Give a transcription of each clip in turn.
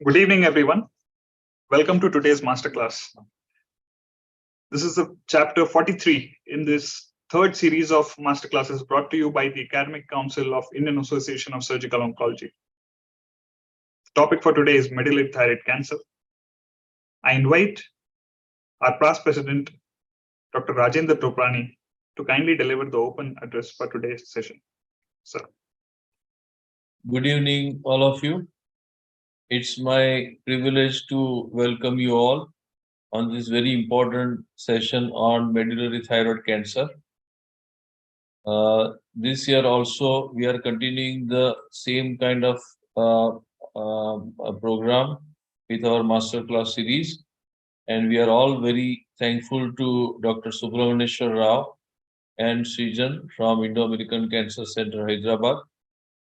Good evening, everyone. Welcome to today's Masterclass. This is the chapter 43 in this third series of Masterclasses brought to you by the Academic Council of Indian Association of Surgical Oncology. The topic for today is medullary thyroid cancer. I invite our past president, Dr. Rajendra Toprani, to kindly deliver the open address for today's session. Sir. Good evening, all of you. It's my privilege to welcome you all on this very important session on medullary thyroid cancer. This year also, we are continuing the same kind of program with our Masterclass series. And we are all very thankful to Dr. Subramanyeshwar Rao and Srijan from Indo-American Cancer Center, Hyderabad,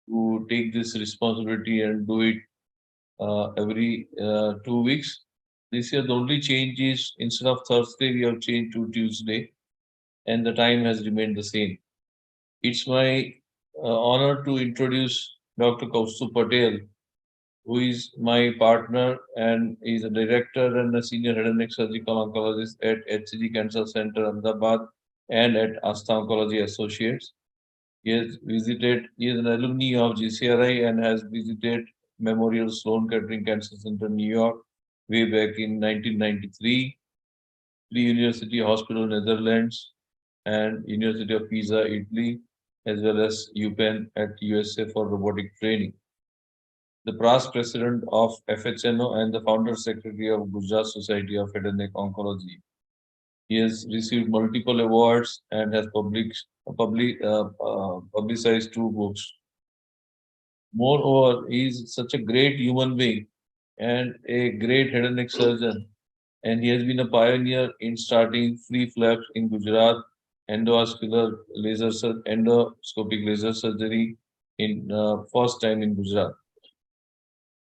who take this responsibility and do it every 2 weeks. This year, the only change is instead of Thursday, we have changed to Tuesday, and the time has remained the same. It's my honor to introduce Dr. Kaustubh Patel, who is my partner and is a director and a senior head and neck surgical oncologist at HCG Cancer Center, Ahmedabad, and at Asta Oncology Associates. He is an alumni of GCRI and has visited Memorial Sloan Kettering Cancer Center, New York, way back in 1993, the University Hospital, Netherlands, and University of Pisa, Italy, as well as UPenn at USA for robotic training. The past president of FHNO and the founder secretary of Gujarat Society of Head and Neck Oncology. He has received multiple awards and has publicized 2 books. Moreover, he is such a great human being and a great head and neck surgeon. And he has been a pioneer in starting free flap in Gujarat, endoscopic laser surgery in first time in Gujarat.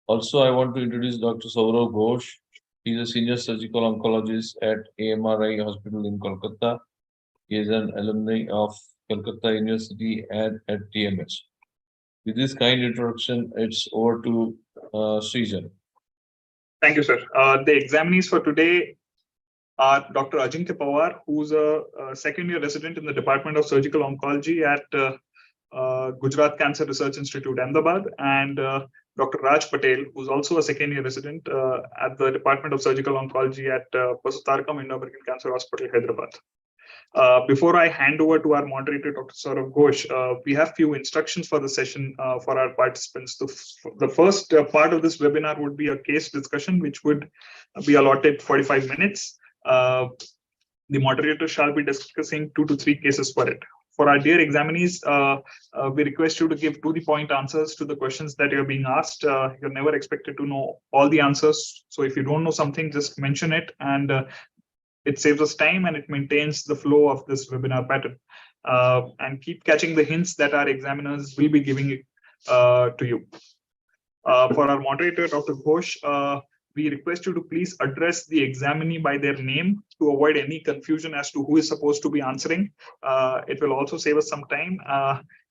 Also, I want to introduce Dr. Saurav Ghosh. He is a senior surgical oncologist at AMRI Hospital in Kolkata. He is an alumni of Calcutta University and at TMS. With this kind introduction, it's over to Srijan. Thank you, sir. The examinees for today are Dr. Ajinkya Pawar, who's a second-year resident in the Department of Surgical Oncology at Gujarat Cancer Research Institute, Ahmedabad, and Dr. Raj Patel, who's also a second-year resident at the Department of Surgical Oncology at Pasutarkam Indo-American Cancer Hospital, Hyderabad. Before I hand over to our moderator, Dr. Saurav Ghosh, we have few instructions for the session for our participants. The first part of this webinar would be a case discussion, which would be allotted 45 minutes. The moderator shall be discussing 2 to 3 cases for it. For our dear examinees, we request you to give to-the-point answers to the questions that you're being asked. You're never expected to know all the answers. So if you don't know something, just mention it, and it saves us time and it maintains the flow of this webinar pattern. And keep catching the hints that our examiners will be giving to you. For our moderator, Dr. Ghosh, we request you to please address the examinee by their name to avoid any confusion as to who is supposed to be answering. It will also save us some time.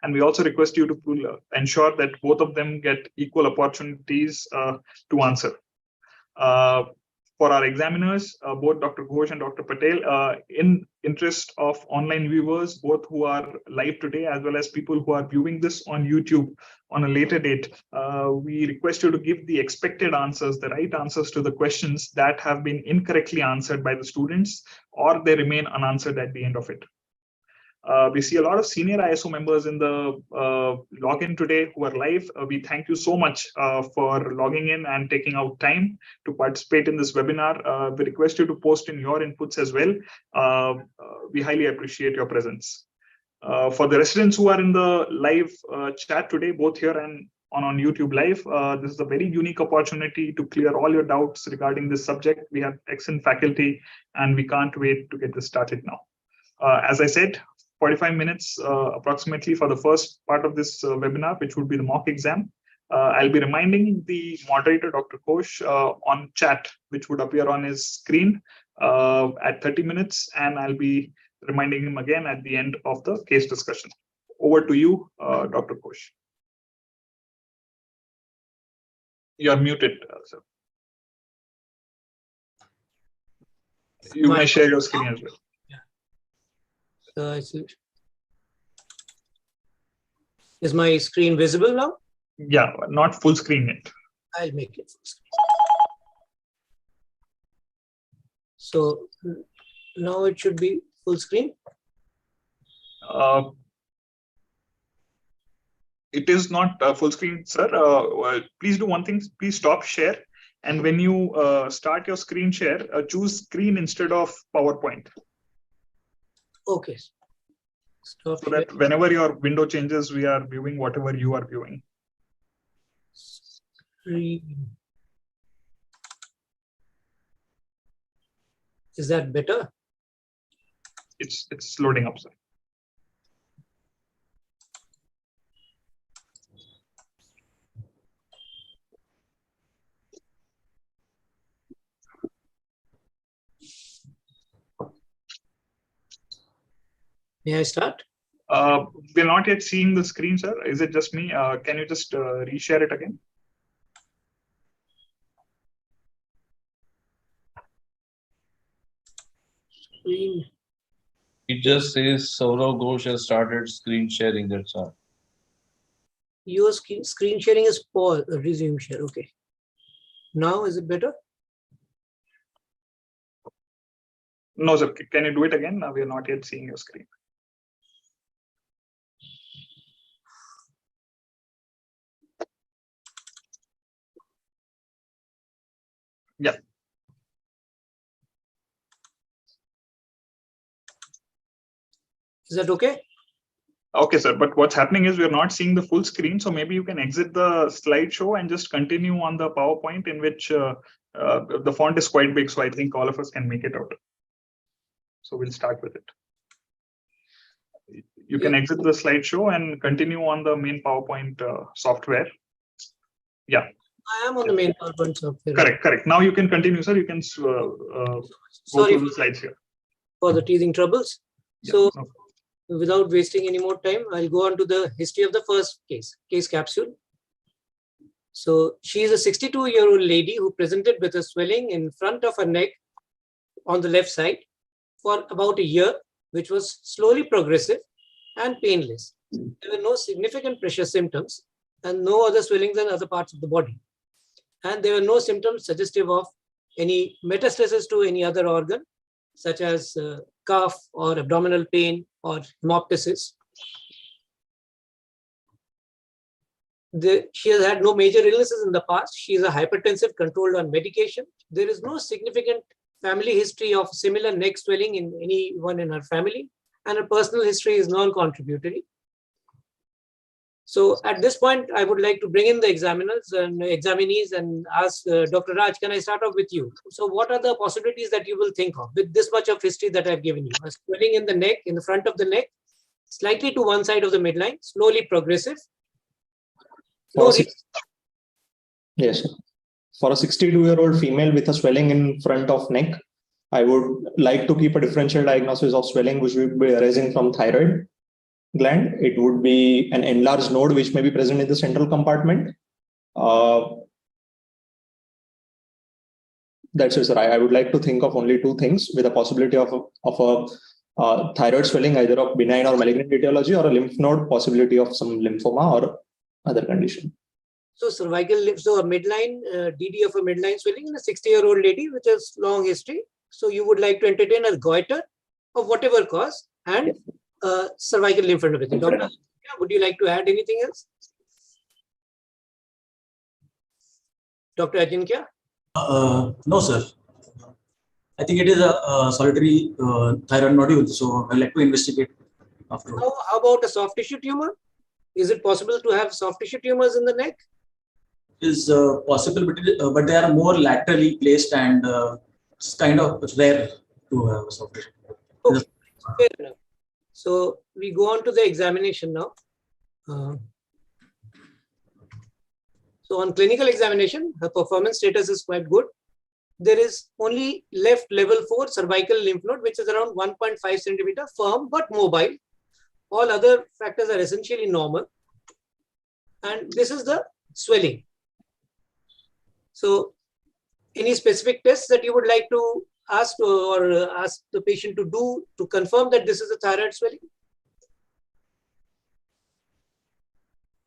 And we also request you to ensure that both of them get equal opportunities to answer. For our examiners, both Dr. Ghosh and Dr. Patel, in interest of online viewers, both who are live today as well as people who are viewing this on YouTube on a later date, we request you to give the expected answers, the right answers to the questions that have been incorrectly answered by the students or they remain unanswered at the end of it. We see a lot of senior IASO members in the login today who are live. We thank you so much for logging in and taking out time to participate in this webinar. We request you to post in your inputs as well. We highly appreciate your presence. For the residents who are in the live chat today, both here and on YouTube Live, this is a very unique opportunity to clear all your doubts regarding this subject. We have excellent faculty and we can't wait to get this started now. As I said, 45 minutes approximately for the first part of this webinar, which would be the mock exam. I'll be reminding the moderator, Dr. Ghosh, on chat, which would appear on his screen at 30 minutes, and I'll be reminding him again at the end of the case discussion. Over to you, Dr. Ghosh. You're muted, sir. You may share your screen as well. Is my screen visible now? Yeah, not full screen yet. I'll make it full screen. So now it should be full screen. It is not full screen, sir. Please do one thing. Please stop share. And when you start your screen share, choose screen instead of PowerPoint. Okay. Stop so that whenever your window changes, we are viewing whatever you are viewing. Screen. Is that better? It's loading up, sir. May I start? We're not yet seeing the screen, sir. Is it just me? Can you just reshare it again? Screen. It just says Saurav Ghosh has started screen sharing. That's all. Your screen sharing is pause. Resume share. Okay. Now is it better? No, sir. Can you do it again? We are not yet seeing your screen. Yeah. Is that okay? Okay, sir. But what's happening is we're not seeing the full screen. So maybe you can exit the slideshow and just continue on the PowerPoint, in which the font is quite big. So I think all of us can make it out. So we'll start with it. You can exit the slideshow and continue on the main PowerPoint software. Yeah. I am on the main PowerPoint software. Correct. Now you can continue, sir. You can go through the slides here. For the teething troubles. Yeah, So no. Without wasting any more time, I'll go on to the history of the first case capsule. So she is a 62-year-old lady who presented with a swelling in front of her neck on the left side for about a year, which was slowly progressive and painless. There were no significant pressure symptoms and no other swellings in other parts of the body. And there were no symptoms suggestive of any metastasis to any other organ, such as cough or abdominal pain or hemoptysis. She has had no major illnesses in the past. She is a hypertensive controlled on medication. There is no significant family history of similar neck swelling in anyone in her family, and her personal history is non-contributory. So at this point, I would like to bring in the examiners and examinees and ask Dr. Raj, can I start off with you? So what are the possibilities that you will think of with this much of history that I've given you? A swelling in the neck, in the front of the neck, slightly to one side of the midline, slowly progressive. Yes. For a 62-year-old female with a swelling in front of neck, I would like to keep a differential diagnosis of swelling which will be arising from thyroid gland. It would be an enlarged node which may be present in the central compartment. That's it, sir. I would like to think of only two things, with a possibility of a thyroid swelling, either of benign or malignant etiology, or a lymph node, possibility of some lymphoma or other condition. So cervical, so a midline, DD of a midline swelling in a 60-year-old lady with a long history. So you would like to entertain a goiter of whatever cause and cervical lymphadenopathy. Doctor, would you like to add anything else? Dr. Ajinkya? No, sir. I think it is a solitary thyroid nodule, so I'd like to investigate after. How about a soft tissue tumor? Is it possible to have soft tissue tumors in the neck? Is possible, but they are more laterally placed and it's kind of rare to have a soft tissue. Okay, fair enough. So we go on to the examination now. So on clinical examination, her performance status is quite good. There is only left level 4 cervical lymph node, which is around 1.5 centimeter, firm but mobile. All other factors are essentially normal. And this is the swelling. So any specific tests that you would like to ask ask the patient to do to confirm that this is a thyroid swelling?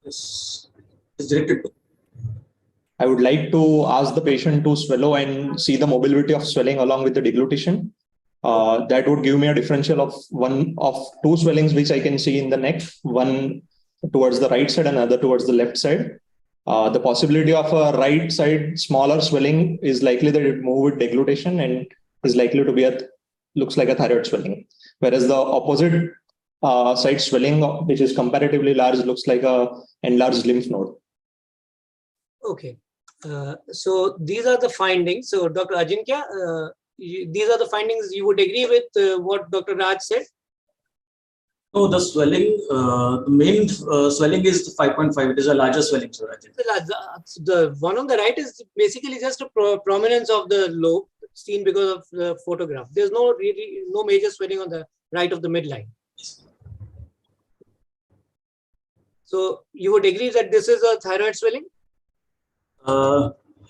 Yes. It's directed to. I would like to ask the patient to swallow and see the mobility of swelling along with the deglutition. That would give me a differential of one of two swellings, which I can see in the neck, one towards the right side and other towards the left side. The possibility of a right side smaller swelling is likely that it move with deglutition and is likely to be looks like a thyroid swelling. Whereas the opposite side swelling, which is comparatively large, looks like a enlarged lymph node. Okay. So these are the findings. So Dr. Ajinkya, these are the findings. You would agree with what Dr. Raj said? No, the swelling, the main swelling is 5.5. It is a larger swelling, sir. I think. The one on the right is basically just a prominence of the lobe seen because of the photograph. There's no major swelling on the right of the midline. So you would agree that this is a thyroid swelling?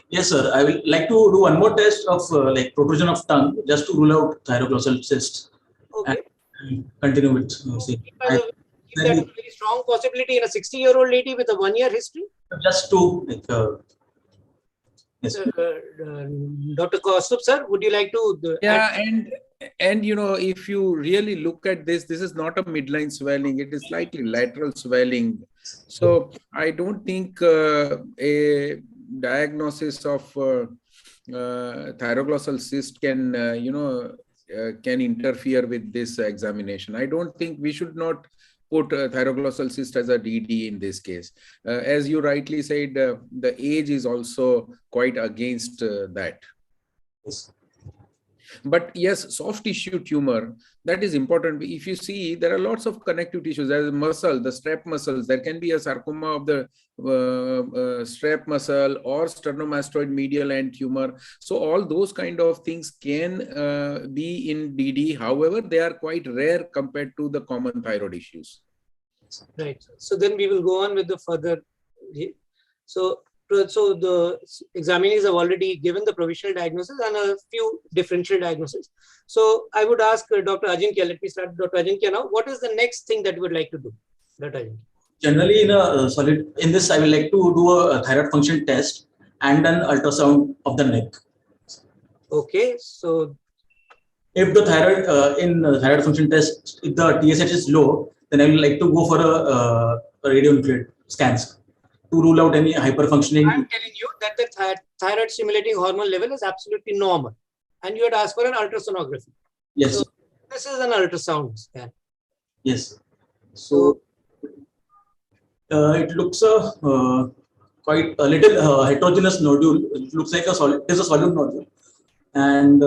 Yes, sir. I will like to do one more test of like protrusion of tongue just to rule out thyroglossal cyst. Okay. And continue with Is that a very strong possibility in a 60-year-old lady with a 1-year history? just to like, yes. Dr. Kaustup, sir, would you like to? Yeah, and you know, if you really look at this is not a midline swelling; it is slightly lateral swelling. So I don't think a diagnosis of thyroglossal cyst can can interfere with this examination. I don't think we should not put thyroglossal cyst as a DD in this case. As you rightly said, the age is also quite against that. Yes. But yes, soft tissue tumor, that is important. If you see, there are lots of connective tissues. There is muscle, the strap muscles. There can be a sarcoma of the strap muscle or sternomastoid medial end tumor. So all those kind of things can be in DD. However, they are quite rare compared to the common thyroid issues. Right. So then we will go on with the further. So the examinees have already given the provisional diagnosis and a few differential diagnoses. So I would ask Dr. Ajinkya, let me start with Dr. Ajinkya now. What is the next thing that you would like to do, Dr. Ajinkya? Generally, in this, I will like to do a thyroid function test and an ultrasound of the neck. Okay, so if the thyroid in thyroid function test, if the TSH is low, then I will like to go for a radionuclide scans to rule out any hyperfunctioning. I'm telling you that the thyroid stimulating hormone level is absolutely normal, and you had asked for an ultrasonography. Yes. So this is an ultrasound scan. Yes. So it looks quite a little heterogeneous nodule. It looks like a solid. It is a solid nodule, and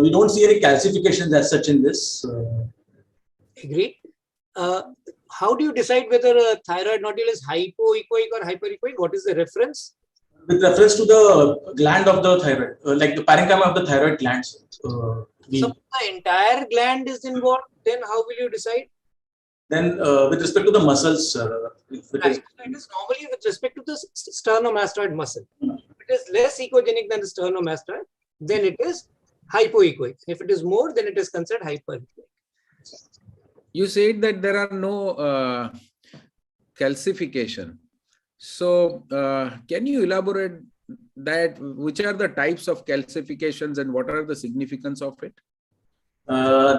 we don't see any calcifications as such in this. Agreed. How do you decide whether a thyroid nodule is hypoechoic or hyperechoic? What is the reference? With reference to the gland of the thyroid, like the parenchyma of the thyroid glands. So the entire gland is involved, then how will you decide? Then with respect to the muscles, Right. It is normally with respect to the sternomastoid muscle. If it is less echogenic than the sternomastoid, then it is hypoechoic. If it is more, then it is considered hyperechoic. You said that there are no calcification. So can you elaborate that? Which are the types of calcifications and what are the significance of it?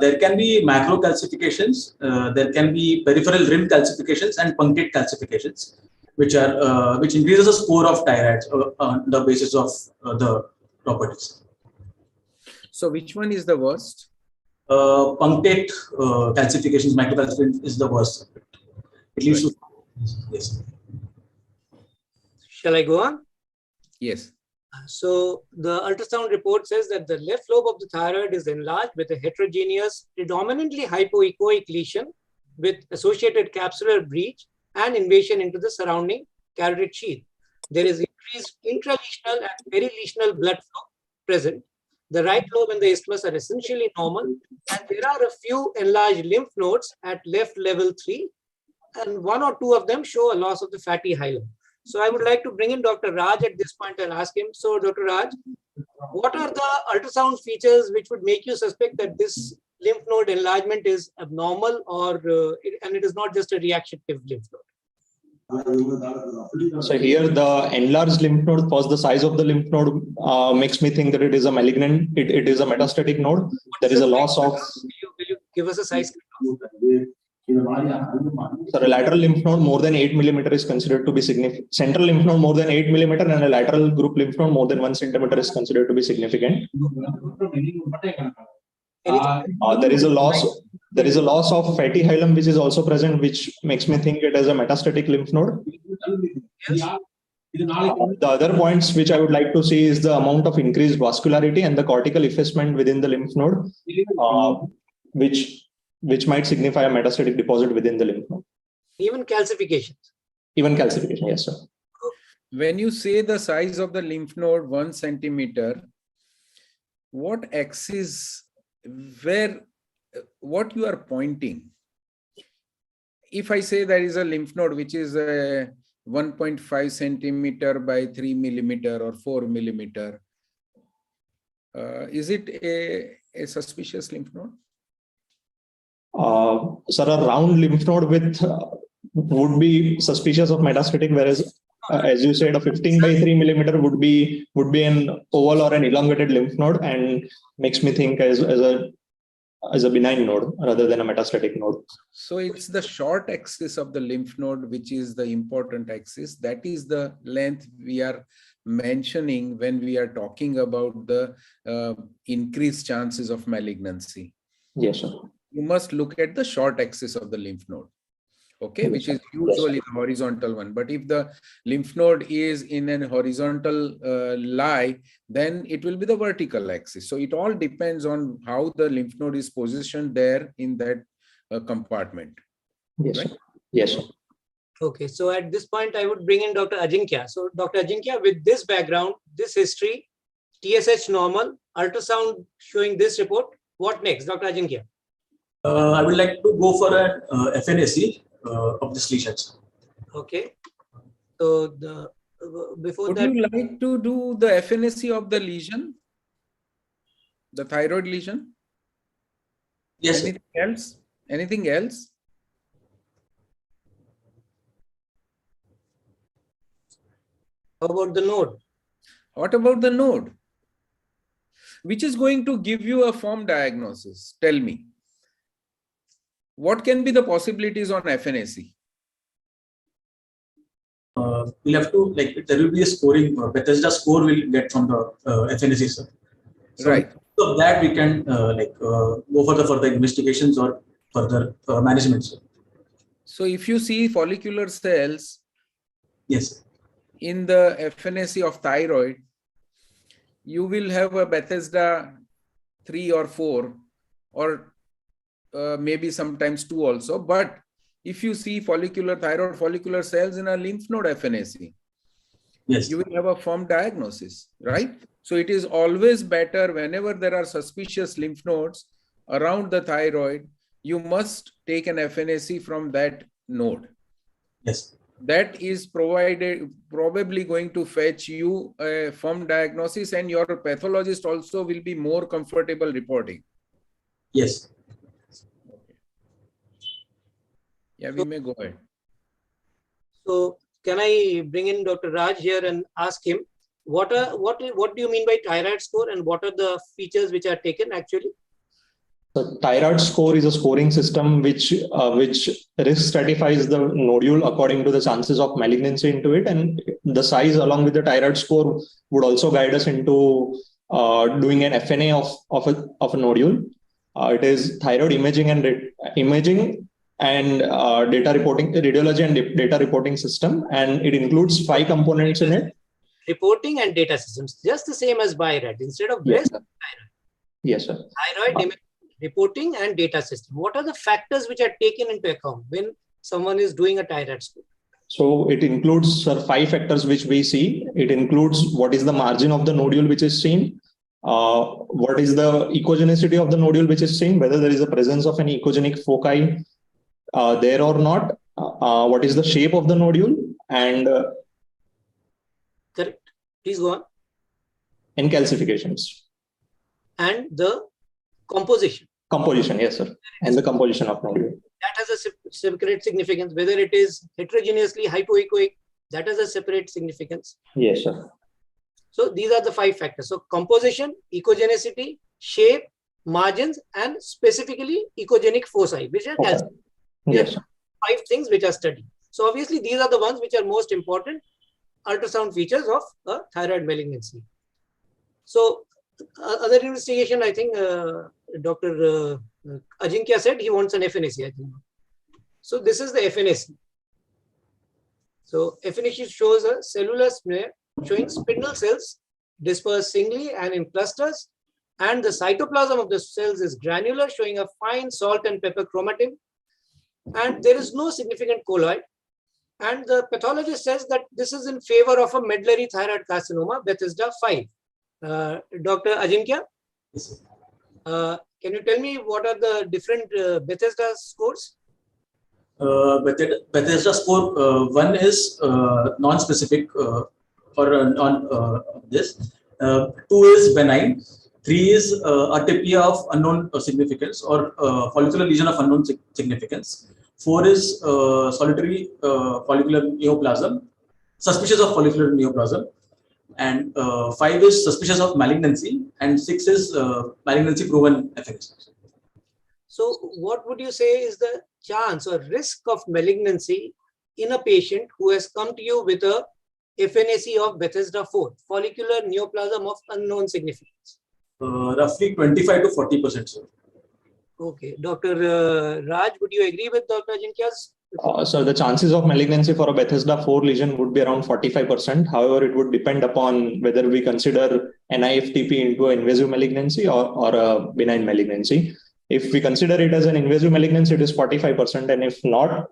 There can be macro calcifications, there can be peripheral rim calcifications and punctate calcifications, which increases the score of thyroid on the basis of the properties. So which one is the worst? Punctate calcifications, microcalcification is the worst. It leads to yes. Shall I go on? Yes. So the ultrasound report says that the left lobe of the thyroid is enlarged with a heterogeneous, predominantly hypoechoic lesion with associated capsular breach and invasion into the surrounding carotid sheath. There is increased intralesional and perilesional blood flow present. The right lobe and the isthmus are essentially normal, and there are a few enlarged lymph nodes at left level 3, and 1 or 2 of them show a loss of the fatty hilum. So I would like to bring in Dr. Raj at this point and ask him. So Dr. Raj, what are the ultrasound features which would make you suspect that this lymph node enlargement is abnormal and it is not just a reactive lymph node? So here the enlarged lymph node, first the size of the lymph node makes me think that it is a malignant, it is a metastatic node. There is a loss of... Will you give us a size? So a lateral lymph node more than 8 millimeter is considered to be significant. Central lymph node more than 8 millimeter and a lateral group lymph node more than 1 centimeter is considered to be significant. There is a loss of fatty hilum which is also present, which makes me think it as a metastatic lymph node. The other points which I would like to see is the amount of increased vascularity and the cortical effacement within the lymph node, which might signify a metastatic deposit within the lymph node. Even calcifications. Even calcification, yes, sir. When you say the size of the lymph node 1 centimeter, what axis, what you are pointing? If I say there is a lymph node which is 1.5 centimeter by 3 millimeter or 4 millimeter, is it a suspicious lymph node? Sir, a round lymph node with would be suspicious of metastatic, whereas as you said, a 15 by 3 millimeter would be an oval or an elongated lymph node, and makes me think as a benign node rather than a metastatic node. So it's the short axis of the lymph node which is the important axis. That is the length we are mentioning when we are talking about the increased chances of malignancy. Yes, sir. You must look at the short axis of the lymph node, okay, which is usually the horizontal one. But if the lymph node is in an horizontal lie, then it will be the vertical axis. So it all depends on how the lymph node is positioned there in that compartment. Yes, right? sir. Yes, sir. Okay, so at this point, I would bring in Dr. Ajinkya. So Dr. Ajinkya, with this background, this history, TSH normal, ultrasound showing this report, what next, Dr. Ajinkya? I would like to go for an FNAC of this lesions. Okay. So before Would that, you like to do the FNAC of the lesion, the thyroid lesion? Yes. Anything else? Anything else? how about the node? What about the node? Which is going to give you a firm diagnosis? Tell me. What can be the possibilities on FNAC? We'll have to, there will be a scoring. Bethesda score will get from the FNAC, sir. So Right. So that we can go for the further investigations or further management, sir. So if you see follicular cells, Yes. in the FNAC of thyroid, you will have a Bethesda 3 or 4, or maybe sometimes 2 also. But if you see thyroid follicular cells in a lymph node FNAC, Yes. you will have a firm diagnosis, right? So it is always better whenever there are suspicious lymph nodes around the thyroid, you must take an FNAC from that node. Yes. That is probably going to fetch you a firm diagnosis, and your pathologist also will be more comfortable reporting. Yes. Yeah, we may go ahead. So can I bring in Dr. Raj here and ask him, what do you mean by thyroid score, and what are the features which are taken actually? So thyroid score is a scoring system which risk stratifies the nodule according to the chances of malignancy into it, and the size along with the thyroid score would also guide us into doing an FNA of a nodule. It is thyroid imaging and data reporting, radiology and data reporting system, and it includes 5 components in it. Reporting and data systems, just the same as BIRAD. Instead of breast, thyroid. Yes, sir. Thyroid imaging, reporting and data system. What are the factors which are taken into account when someone is doing a thyroid score? So it includes 5 factors which we see. It includes what is the margin of the nodule which is seen, what is the echogenicity of the nodule which is seen, whether there is a presence of any echogenic foci there or not, what is the shape of the nodule, and Please go on. In calcifications. And the composition. Composition, yes, sir. And the composition of nodule. That has a separate significance. Whether it is heterogeneously hypoechoic, that has a separate significance. Yes, sir. So these are the 5 factors. So composition, echogenicity, shape, margins, and specifically echogenic foci, which are calcium. Yes, sir. 5 things which are studied. So obviously these are the ones which are most important ultrasound features of a thyroid malignancy. So other investigation, I think Dr. Ajinkya said he wants an FNAC, I think. So this is the FNAC. So FNAC shows a cellular smear showing spindle cells dispersed singly and in clusters, and the cytoplasm of the cells is granular, showing a fine salt and pepper chromatin, and there is no significant colloid. And the pathologist says that this is in favor of a medullary thyroid carcinoma, Bethesda 5. Dr. Ajinkya, can you tell me what are the different Bethesda scores? Bethesda score 1 is non-specific for on this. 2 is benign. 3 is atypia of unknown significance or follicular lesion of unknown significance. 4 is solitary follicular neoplasm, suspicious of follicular neoplasm. And 5 is suspicious of malignancy, and 6 is malignancy proven FNAC. So what would you say is the chance or risk of malignancy in a patient who has come to you with a FNAC of Bethesda 4, follicular neoplasm of unknown significance? Roughly 25 to 40%, sir. Okay. Dr. Raj, would you agree with Dr. Ajinkya's? So the chances of malignancy for a Bethesda 4 lesion would be around 45%. However, it would depend upon whether we consider NIFTP into an invasive malignancy or a benign malignancy. If we consider it as an invasive malignancy, it is 45%. And if not,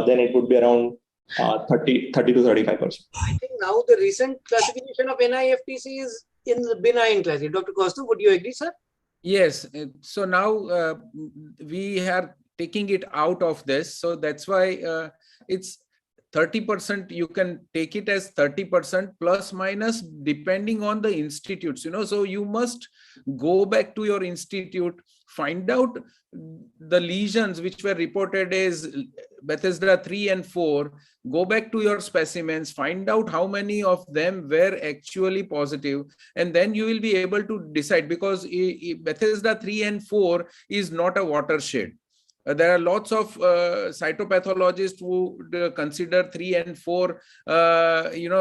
then it would be around 30 to 35%. I think now the recent classification of NIFTC is in the benign class. Dr. Kostu, would you agree, sir? Yes. So now we are taking it out of this. So that's why it's 30%. You can take it as 30% plus minus depending on the institutes, so you must go back to your institute, find out the lesions which were reported as Bethesda 3 and 4, go back to your specimens, find out how many of them were actually positive, and then you will be able to decide, because Bethesda 3 and 4 is not a watershed. There are lots of cytopathologists who consider 3 and 4,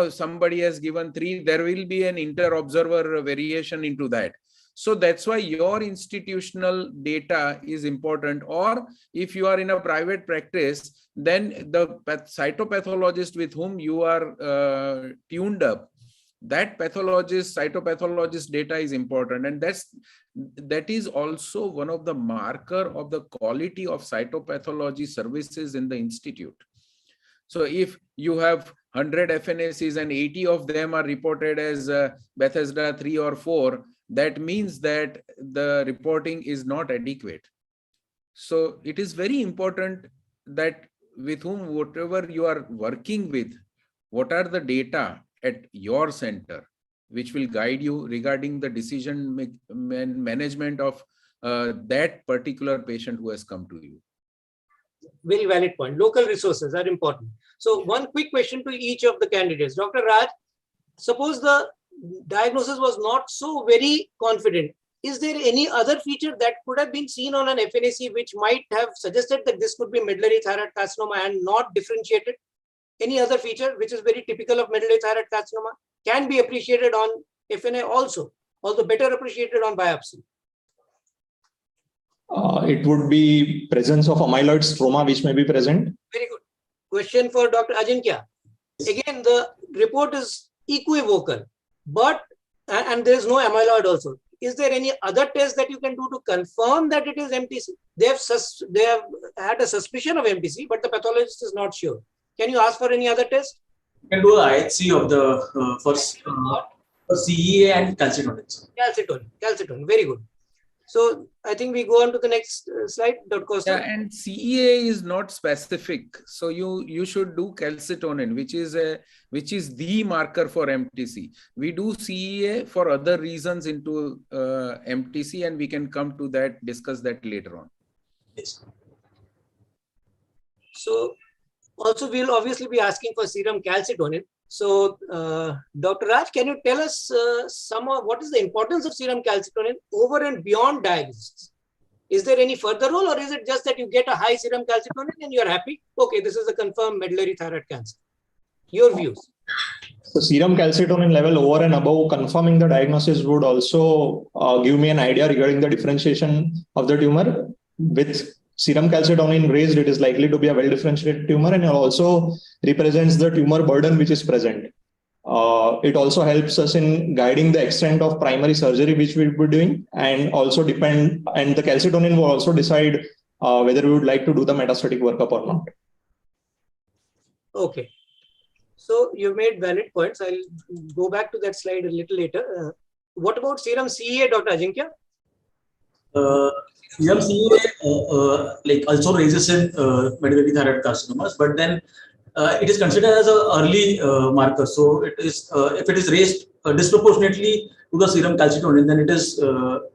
somebody has given 3, there will be an inter-observer variation into that. So that's why your institutional data is important. Or if you are in a private practice, then the cytopathologist with whom you are tuned up, that cytopathologist data is important. And that is also one of the marker of the quality of cytopathology services in the institute. So if you have 100 FNACs and 80 of them are reported as Bethesda 3 or 4, that means that the reporting is not adequate. So it is very important that with whom, whatever you are working with, what are the data at your center, which will guide you regarding the decision management of that particular patient who has come to you. Very valid point. Local resources are important. So one quick question to each of the candidates. Dr. Raj, suppose the diagnosis was not so very confident. Is there any other feature that could have been seen on an FNAC which might have suggested that this could be medullary thyroid carcinoma and not differentiated? Any other feature which is very typical of medullary thyroid carcinoma can be appreciated on FNA also, although better appreciated on biopsy? It would be presence of amyloid stroma which may be present. Very good. Question for Dr. Ajinkya. Again, the report is equivocal, but and there is no amyloid also. Is there any other test that you can do to confirm that it is MTC? They have had a suspicion of MTC, but the pathologist is not sure. Can you ask for any other test? You can do an IHC of the for CEA and calcitonin. Calcitonin, very good. So I think we go on to the next slide, Dr. Costa. Yeah, and CEA is not specific. So you should do calcitonin, which is the marker for MTC. We do CEA for other reasons into MTC, and we can come to that, discuss that later on. Yes. So also we'll obviously be asking for serum calcitonin. So Dr. Raj, can you tell us what is the importance of serum calcitonin over and beyond diagnosis? Is there any further role, or is it just that you get a high serum calcitonin and you're happy? Okay, this is a confirmed medullary thyroid cancer. Your views? So serum calcitonin level over and above confirming the diagnosis would also give me an idea regarding the differentiation of the tumor. With serum calcitonin raised, it is likely to be a well-differentiated tumor, and it also represents the tumor burden which is present. It also helps us in guiding the extent of primary surgery which we'll be doing, and the calcitonin will also decide whether we would like to do the metastatic workup or not. Okay. So you've made valid points. I'll go back to that slide a little later. What about serum CEA, Dr. Ajinkya? Serum CEA like also raises in medullary thyroid carcinomas, but then it is considered as an early marker. So it is if it is raised disproportionately to the serum calcitonin, then it is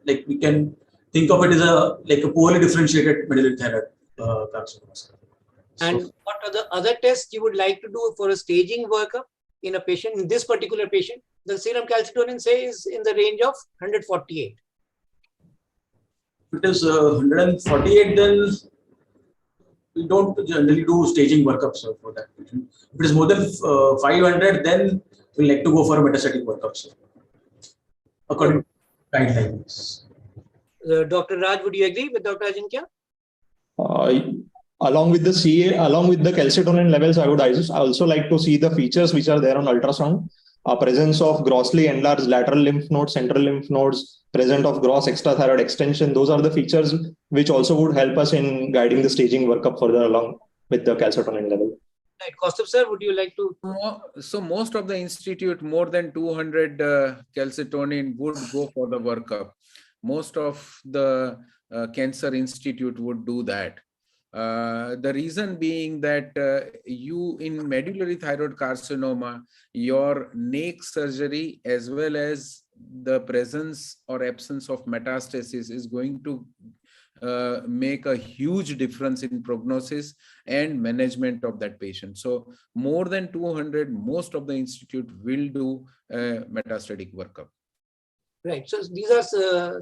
like we can think of it as a poorly differentiated medullary thyroid carcinomas. And what are the other tests you would like to do for a staging workup in a patient, in this particular patient? The serum calcitonin says in the range of 148. If it is 148, then we don't generally do staging workups for that patient. If it is more than 500, then we like to go for a metastatic workup, according to guidelines. Dr. Raj, would you agree with Dr. Ajinkya? Along with the CA, along with the calcitonin levels, I would also like to see the features which are there on ultrasound. Presence of grossly enlarged lateral lymph nodes, central lymph nodes, presence of gross extrathyroid extension. Those are the features which also would help us in guiding the staging workup further along with the calcitonin level. Right. Kaustubh sir, would you like to? So most of the institute, more than 200 calcitonin would go for the workup. Most of the cancer institute would do that. The reason being that you in medullary thyroid carcinoma, your neck surgery as well as the presence or absence of metastasis is going to make a huge difference in prognosis and management of that patient. So more than 200, most of the institute will do metastatic workup. Right. So these are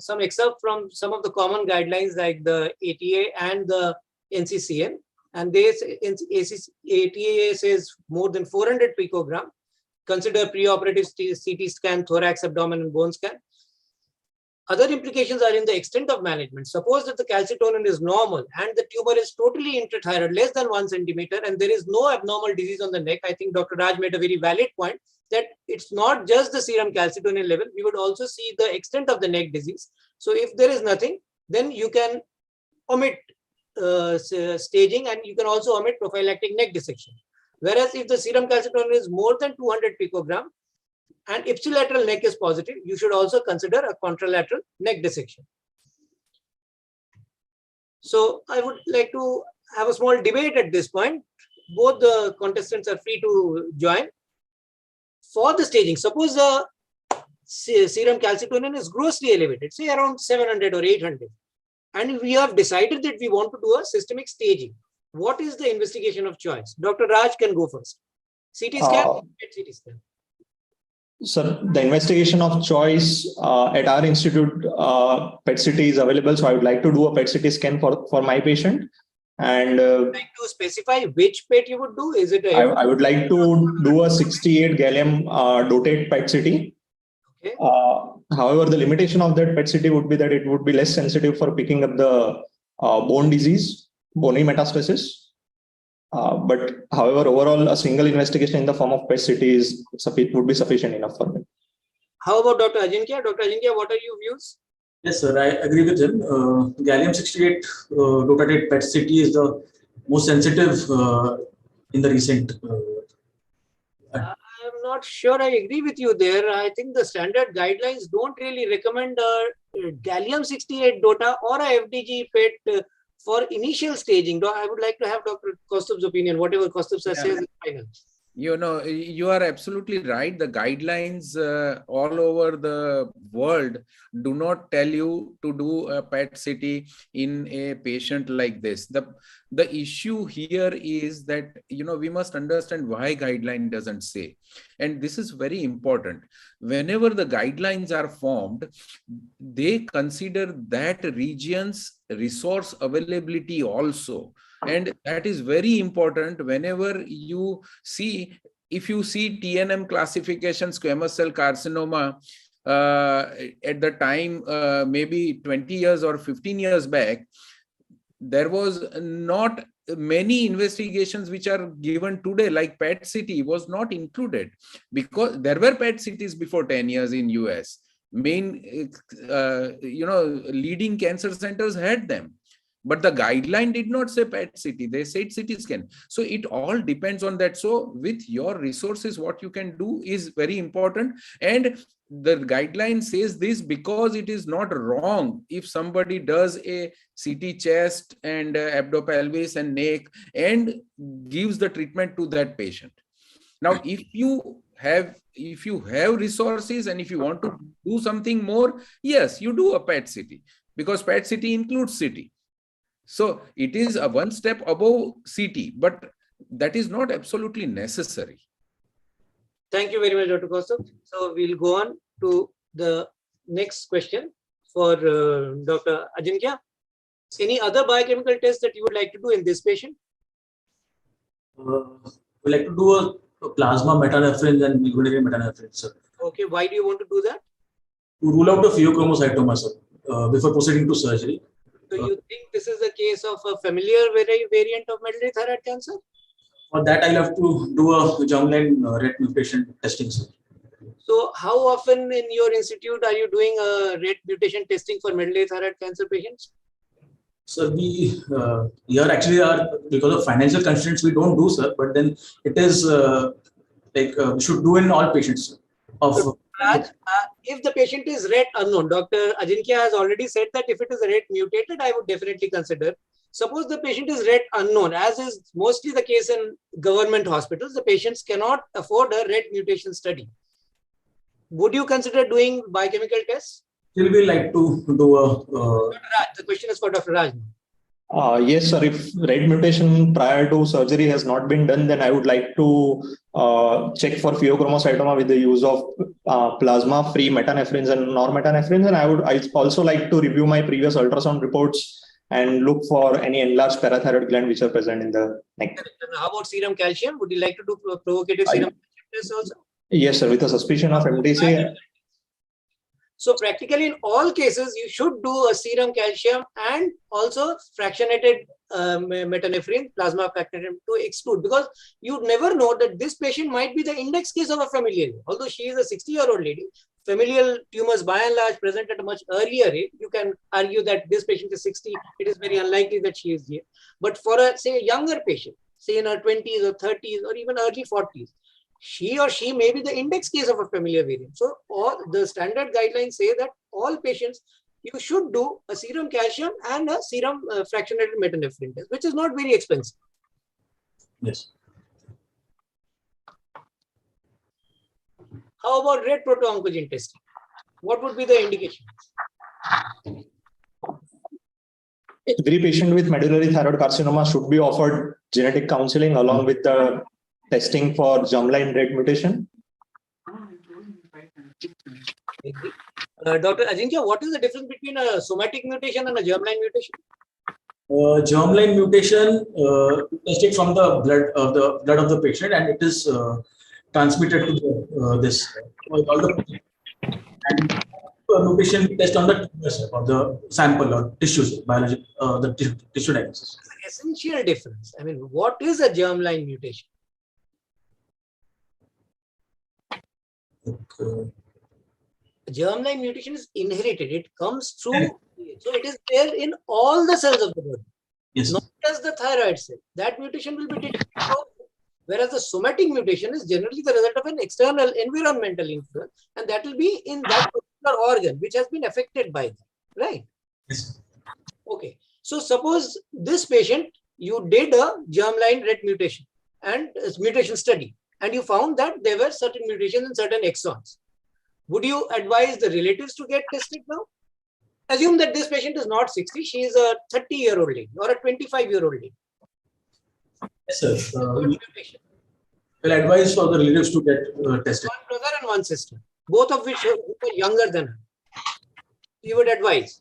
some excerpts from some of the common guidelines like the ATA and the NCCN, and ATA says more than 400 picogram. Consider preoperative CT scan, thorax, abdomen, and bone scan. Other implications are in the extent of management. Suppose that the calcitonin is normal and the tumor is totally intrathyroid, less than 1 centimeter, and there is no abnormal disease on the neck. I think Dr. Raj made a very valid point that it's not just the serum calcitonin level. We would also see the extent of the neck disease. So if there is nothing, then you can omit staging, and you can also omit prophylactic neck dissection. Whereas if the serum calcitonin is more than 200 picogram and ipsilateral neck is positive, you should also consider a contralateral neck dissection. So I would like to have a small debate at this point. Both the contestants are free to join. For the staging, suppose the serum calcitonin is grossly elevated, say around 700 or 800. And we have decided that we want to do a systemic staging. What is the investigation of choice? Dr. Raj can go first. CT scan, CT scan. Sir, the investigation of choice at our institute, PET CT is available. So I would like to do a PET CT scan for my patient. And like to specify which PET you would do? Is it I would like to do a 68 gallium dotated PET CT. Okay. However, the limitation of that PET CT would be that it would be less sensitive for picking up the bone disease, bony metastasis. But however, overall, a single investigation in the form of PET CT would be sufficient enough for me. How about Dr. Ajinkya? Dr. Ajinkya, what are your views? Yes, sir, I agree with him. Gallium 68 dotated PET CT is the most sensitive in the recent. I'm not sure I agree with you there. I think the standard guidelines don't really recommend gallium-68 DOTA or a FDG PET for initial staging? I would like to have Dr. Kaustubh's opinion. Whatever Kaustubh sir says is final. You know, you are absolutely right. The guidelines all over the world do not tell you to do a PET CT in a patient like this. The issue here is that, you know, we must understand why guideline doesn't say. And this is very important. Whenever the guidelines are formed, they consider that region's resource availability also. And that is very important whenever you see, if you see TNM classification squamous cell carcinoma at the time, maybe 20 years or 15 years back, there was not many investigations which are given today, like PET CT was not included because there were PET CTs before 10 years in US. Main, you know, leading cancer centers had them. But the guideline did not say PET CT, they said CT scan. So it all depends on that. So with your resources, what you can do is very important. And the guideline says this because it is not wrong if somebody does a CT chest and abdo-pelvis and neck and gives the treatment to that patient. Now, if you have resources and if you want to do something more, yes, you do a PET CT because PET CT includes CT. So it is a one step above CT, but that is not absolutely necessary. Thank you very much, Dr. Kaustubh. So we'll go on to the next question for Dr. Ajinkya. Any other biochemical tests that you would like to do in this patient? We like to do a plasma metanephrine and medullary metanephrine, sir. Okay, why do you want to do that? To rule out the pheochromocytoma, sir, before proceeding to surgery. So you think this is a case of a familiar variant of medullary thyroid cancer? For that, I'll have to do a germline RET mutation testing, sir. So how often in your institute are you doing a RET mutation testing for medullary thyroid cancer patients? Sir, we here actually are, because of financial constraints, we don't do, sir. But then it is we should do in all patients. So, Raj, if the patient is RET unknown, Dr. Ajinkya has already said that if it is RET mutated, I would definitely consider. Suppose the patient is RET unknown, as is mostly the case in government hospitals, the patients cannot afford a RET mutation study. Would you consider doing biochemical tests? Still, we like to do a. Raj, the question is for Dr. Raj. Yes, sir. If RET mutation prior to surgery has not been done, then I would like to check for pheochromocytoma with the use of plasma-free metanephrines and normetanephrines. And I also like to review my previous ultrasound reports and look for any enlarged parathyroid gland which are present in the neck. And how about serum calcium? Would you like to do provocative serum calcium tests also? Yes, sir. With a suspicion of MTC. So practically in all cases, you should do a serum calcium and also fractionated metanephrine, plasma fractionated to exclude, because you never know that this patient might be the index case of a familial. Although she is a 60-year-old lady, familial tumors by and large present at a much earlier age. You can argue that this patient is 60. It is very unlikely that she is here. But for a, say, a younger patient, say in her 20s or 30s or even early 40s, she or she may be the index case of a familiar variant. So all the standard guidelines say that all patients, you should do a serum calcium and a serum fractionated metanephrine test, which is not very expensive. Yes. How about red proto-oncogene testing? What would be the indication? Every patient with medullary thyroid carcinoma should be offered genetic counseling along with the testing for germline RET mutation. Dr. Ajinkya, what is the difference between a somatic mutation and a germline mutation? Germline mutation tested from the blood of the patient, and it is transmitted to and mutation test on the tumors of the sample or tissues, biology, the tissue diagnosis. Essential difference. I mean, what is a germline mutation? Okay. Germline mutation is inherited. It comes through, so it is there in all the cells of the body. Yes. Not just the thyroid cell. That mutation will be detected. Whereas the somatic mutation is generally the result of an external environmental influence, and that will be in that particular organ which has been affected by that, right? Yes. Okay. So suppose this patient, you did a germline ret mutation and mutation study, and you found that there were certain mutations in certain exons. Would you advise the relatives to get tested now? Assume that this patient is not 60, she is a 30-year-old lady or a 25-year-old lady. Yes, sir. Mutation. We'll advise for the relatives to get tested. One brother and one sister, both of which were younger than her. You would advise.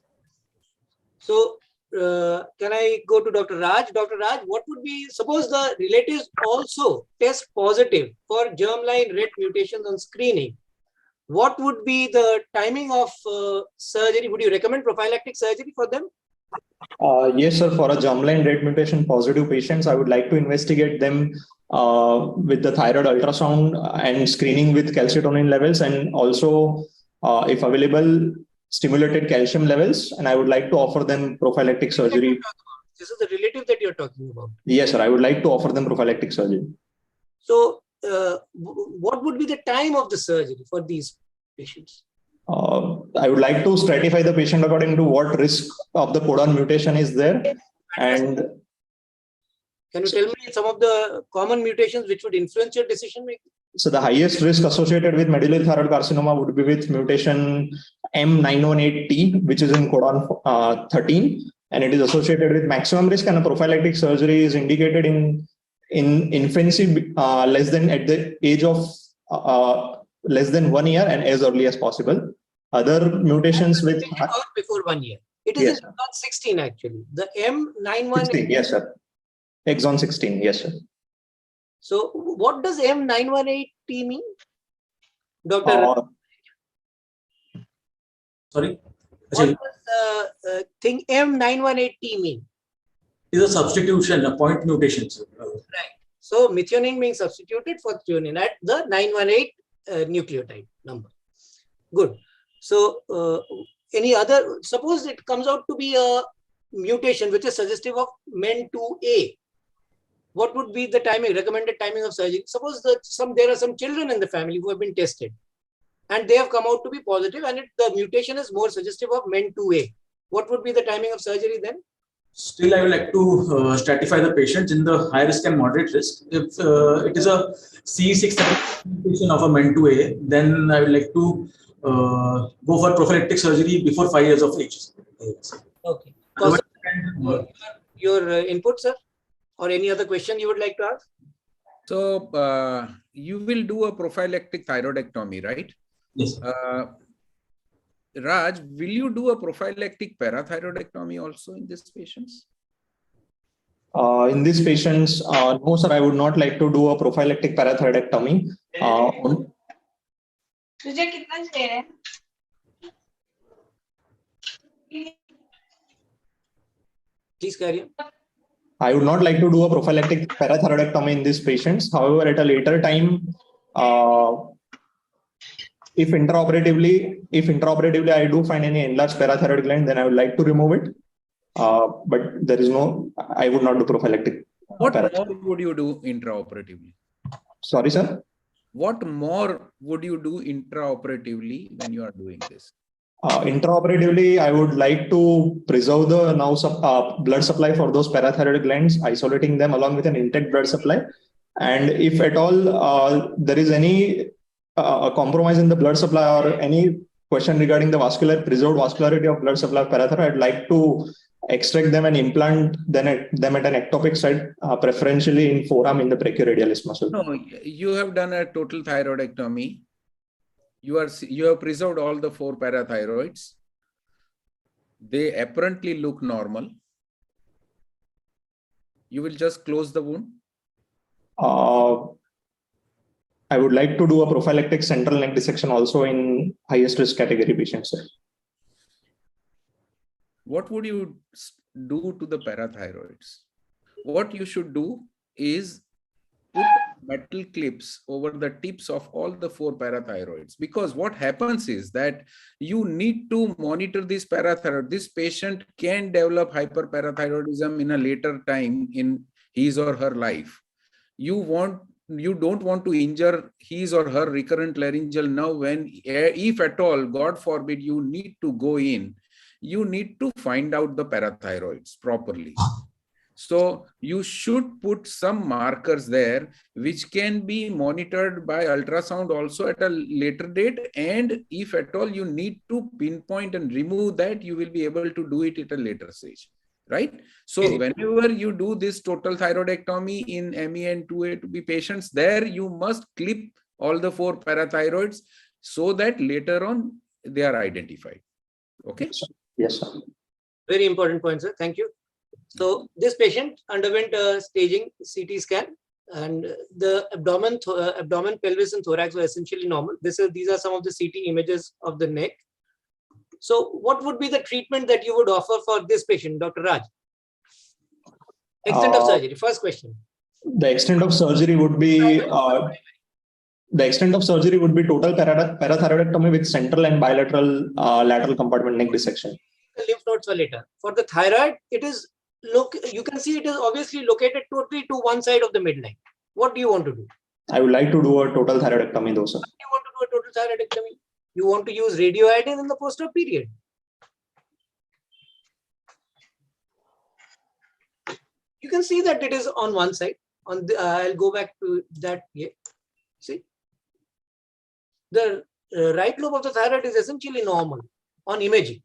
So, can I go to Dr. Raj? Dr. Raj, what would be, suppose the relatives also test positive for germline ret mutations on screening, what would be the timing of surgery? Would you recommend prophylactic surgery for them? Yes, sir. For a germline ret mutation positive patients, I would like to investigate them with the thyroid ultrasound and screening with calcitonin levels, and also, if available, stimulated calcium levels. And I would like to offer them prophylactic surgery. This is the relative that you're talking about. Yes, sir. I would like to offer them prophylactic surgery. So, what would be the time of the surgery for these patients? I would like to stratify the patient according to what risk of the codon mutation is there. And can you tell me some of the common mutations which would influence your decision making? so the highest risk associated with medullary thyroid carcinoma would be with mutation M918T, which is in codon 13, and it is associated with maximum risk, and a prophylactic surgery is indicated in infancy, less than at the age of less than 1 year and as early as possible. Other mutations with before 1 year. It is yes, in exon 16 actually. The M918. 16, yes, sir. Exon 16, yes, sir. So, what does M918T mean, Doctor? Sorry. What does thing M918T mean? It is a substitution, a point mutation. Sir. Right. So, methionine being substituted for threonine at the 918 nucleotide number. Good. So, any other, suppose it comes out to be a mutation which is suggestive of MEN2A. What would be the timing, recommended timing of surgery? Suppose that there are some children in the family who have been tested and they have come out to be positive, and the mutation is more suggestive of MEN2A. What would be the timing of surgery then? Still, I would like to stratify the patients in the high risk and moderate risk. If it is a C6 mutation of a MEN2A, then I would like to go for prophylactic surgery before 5 years of age. Okay. Your input, sir? Or any other question you would like to ask? So, you will do a prophylactic thyroidectomy, right? Yes. Raj, will you do a prophylactic parathyroidectomy also in these patients? In these patients, no, sir, I would not like to do a prophylactic parathyroidectomy. Please carry on. I would not like to do a prophylactic parathyroidectomy in these patients. However, at a later time, if intraoperatively I do find any enlarged parathyroid gland, then I would like to remove it. But there is no, I would not do prophylactic. What more would you do intraoperatively? Sorry, sir? What more would you do intraoperatively when you are doing this? Intraoperatively, I would like to preserve the blood supply for those parathyroid glands, isolating them along with an intact blood supply. And if at all there is any compromise in the blood supply or any question regarding the preserved vascularity of blood supply of parathyroid, I'd like to extract them and implant them at an ectopic site, preferentially in forearm in the brachioradialis muscle. No, you have done a total thyroidectomy. You have preserved all the 4 parathyroids. They apparently look normal. You will just close the wound. I would like to do a prophylactic central neck dissection also in highest risk category patients, sir. What would you do to the parathyroids? What you should do is put metal clips over the tips of all the 4 parathyroids, because what happens is that you need to monitor this parathyroid. This patient can develop hyperparathyroidism in a later time in his or her life. You want you don't want to injure his or her recurrent laryngeal nerve when, if at all, God forbid, you need to go in, you need to find out the parathyroids properly. So you should put some markers there, which can be monitored by ultrasound also at a later date. And if at all you need to pinpoint and remove that, you will be able to do it at a later stage, right? So whenever you do this total thyroidectomy in ME and 2A, 2B patients, there you must clip all the 4 parathyroids so that later on they are identified. Okay? Yes, sir. Very important point, sir. Thank you. So this patient underwent a staging CT scan, and the abdomen, pelvis, and thorax were essentially normal. These are some of the CT images of the neck. So what would be the treatment that you would offer for this patient, Dr. Raj? Extent of surgery. First question. The extent of surgery would be total parathyroidectomy with central and bilateral lateral compartment neck dissection. The lymph nodes were later. For the thyroid, it is you can see it is obviously located totally to one side of the midline. What do you want to do? I would like to do a total thyroidectomy, though, sir. You want to do a total thyroidectomy? You want to use radioiodine in the post-op period? You can see that it is on one side. On the, I'll go back to that here. See, the right lobe of the thyroid is essentially normal on imaging.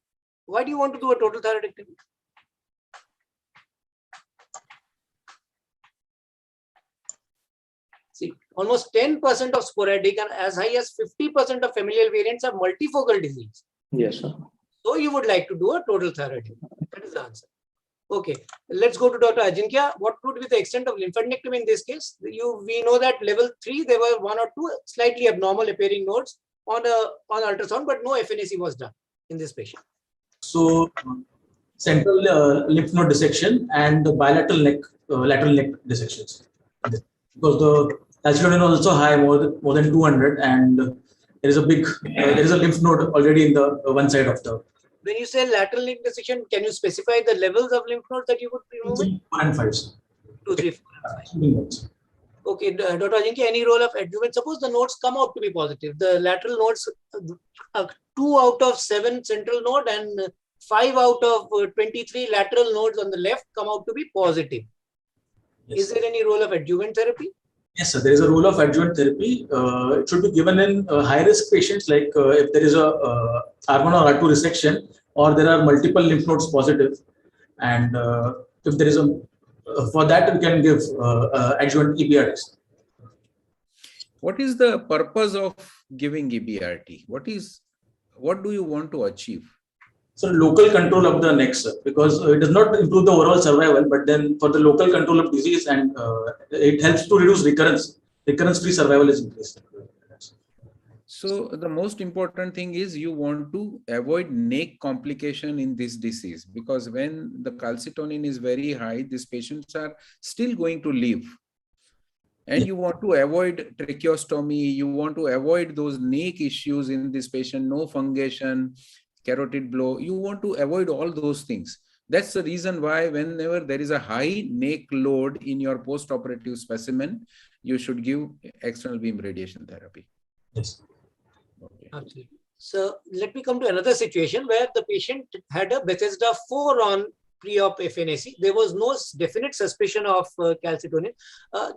Why do you want to do a total thyroidectomy? See, almost 10% of sporadic and as high as 50% of familial variants are multifocal disease. Yes, sir. So you would like to do a total thyroidectomy. That is the answer. Okay, let's go to Dr. Ajinkya. What would be the extent of lymphadenectomy in this case? We know that level 3, there were 1 or 2 slightly abnormal appearing nodes on ultrasound, but no FNAC was done in this patient. So central lymph node dissection and the bilateral lateral neck dissections. Because the calcitonin was also high, more than 200, and there is a lymph node already in the one side of the. When you say lateral neck dissection, can you specify the levels of lymph nodes that you would be removing? 4 and 5. 2, 3, 4, and 5. Okay, Dr. Ajinkya, any role of adjuvant? Suppose the nodes come out to be positive. The lateral nodes, 2 out of 7 central node and 5 out of 23 lateral nodes on the left come out to be positive. Yes. Is there any role of adjuvant therapy? Yes, sir. There is a role of adjuvant therapy. It should be given in high-risk patients, like if there is a R1 or R2 resection, or there are multiple lymph nodes positive, and if there is a for that we can give adjuvant EBRT. What is the purpose of giving EBRT? What do you want to achieve? So local control of the neck, sir, because it does not improve the overall survival, but then for the local control of disease, and it helps to reduce recurrence. Recurrence-free survival is increased. So the most important thing is you want to avoid neck complication in this disease, because when the calcitonin is very high, these patients are still going to live. And you want to avoid tracheostomy, you want to avoid those neck issues in this patient, no fungation, carotid blow. You want to avoid all those things. That's the reason why whenever there is a high neck load in your post-operative specimen, you should give external beam radiation therapy. Yes. Okay. Absolutely. So let me come to another situation where the patient had a Bethesda 4 on pre-op FNAC. There was no definite suspicion of calcitonin.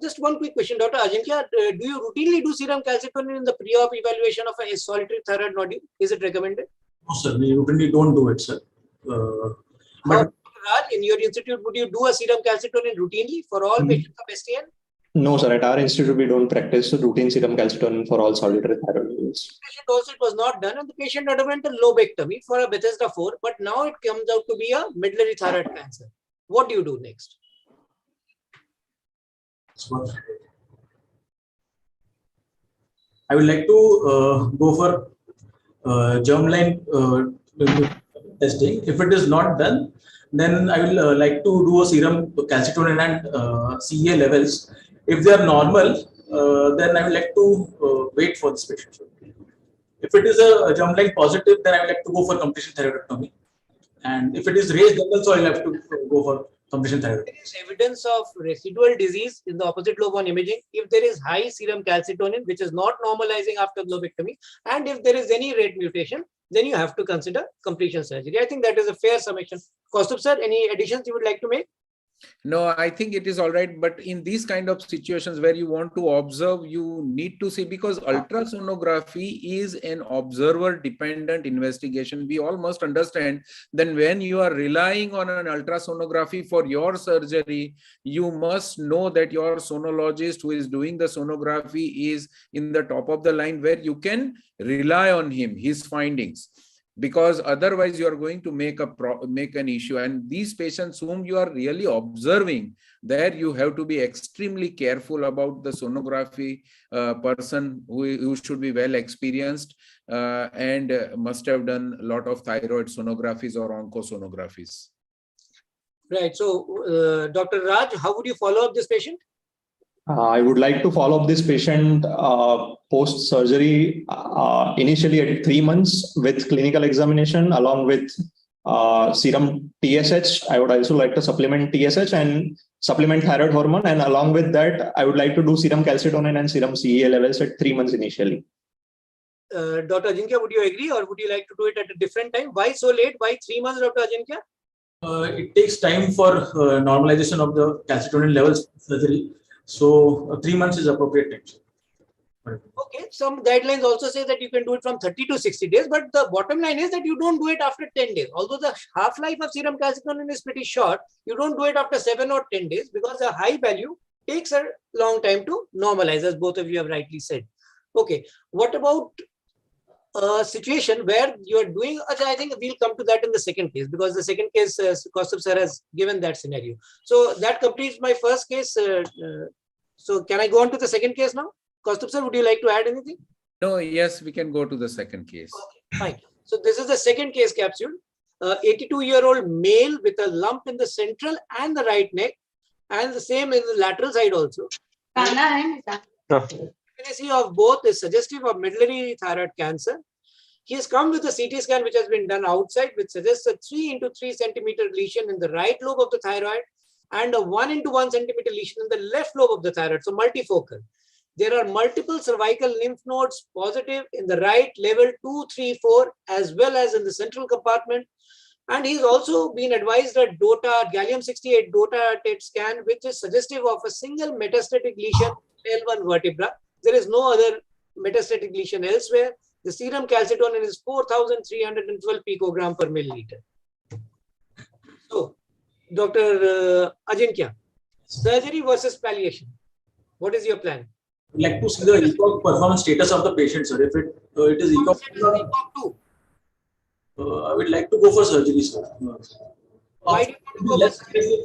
Just one quick question, Dr. Ajinkya, do you routinely do serum calcitonin in the pre-op evaluation of a solitary thyroid nodule? Is it recommended? No, sir. We routinely don't do it, sir. But Raj, in your institute, would you do a serum calcitonin routinely for all patients of STN? No, sir. At our institute, we don't practice routine serum calcitonin for all solitary thyroid nodules. Also, it was not done, and the patient underwent a lobectomy for a Bethesda 4, but now it comes out to be a medullary thyroid cancer. What do you do next? I would like to go for germline testing. If it is not done, then I will like to do a serum calcitonin and CA levels. If they are normal, then I would like to wait for this patient. If it is a germline positive, then I would like to go for completion thyroidectomy. And if it is raised, then also I will have to go for completion thyroid. There is evidence of residual disease in the opposite lobe on imaging if there is high serum calcitonin, which is not normalizing after globectomy, and if there is any rate mutation, then you have to consider completion surgery. I think that is a fair summation. Kaustubh sir, any additions you would like to make? No, I think it is all right. But in these kind of situations where you want to observe, you need to see, because ultrasonography is an observer dependent investigation. We all must understand then when you are relying on an ultrasonography for your surgery, you must know that your sonologist who is doing the sonography is in the top of the line, where you can rely on him, his findings. Because otherwise you are going to make an issue. And these patients whom you are really observing, there you have to be extremely careful about the sonography person who should be well experienced and must have done a lot of thyroid sonographies or oncosonographies. Right. So, Dr. Raj, how would you follow up this patient? I would like to follow up this patient post-surgery initially at 3 months with clinical examination along with serum TSH. I would also like to supplement TSH and supplement thyroid hormone. And along with that, I would like to do serum calcitonin and serum CEA levels at 3 months initially. Dr. Ajinkya, would you agree, or would you like to do it at a different time? Why so late? Why 3 months, Dr. Ajinkya? It takes time for normalization of the calcitonin levels surgery. So 3 months is appropriate time. Okay, some guidelines also say that you can do it from 30 to 60 days, but the bottom line is that you don't do it after 10 days. Although the half-life of serum calcitonin is pretty short, you don't do it after 7 or 10 days because a high value takes a long time to normalize, as both of you have rightly said. Okay, what about a situation where you are doing, I think we'll come to that in the second case, because the second case, Kaustubh sir has given that scenario. So that completes my first case. So can I go on to the second case now? Kaustubh sir, would you like to add anything? No, yes, we can go to the second case. Okay, fine. So this is the second case capsule. 82-year-old male with a lump in the central and the right neck, and the same in the lateral side also. Pregnancy of both is suggestive of medullary thyroid cancer. He has come with a CT scan which has been done outside, which suggests a 3 into 3 centimeter lesion in the right lobe of the thyroid and a 1 into 1 centimeter lesion in the left lobe of the thyroid, so multifocal. There are multiple cervical lymph nodes positive in the right level 2, 3, 4, as well as in the central compartment. And he's also been advised a DOTA, gallium-68 DOTA TET scan, which is suggestive of a single metastatic lesion L1 vertebra. There is no other metastatic lesion elsewhere. The serum calcitonin is 4,312 picogram per milliliter. So, Dr. Ajinkya, surgery versus palliation. What is your plan? I'd like to see the ECOG performance status of the patient, sir. If it is ECOG 2, I would like to go for surgery, sir. Why do you want to go for surgery?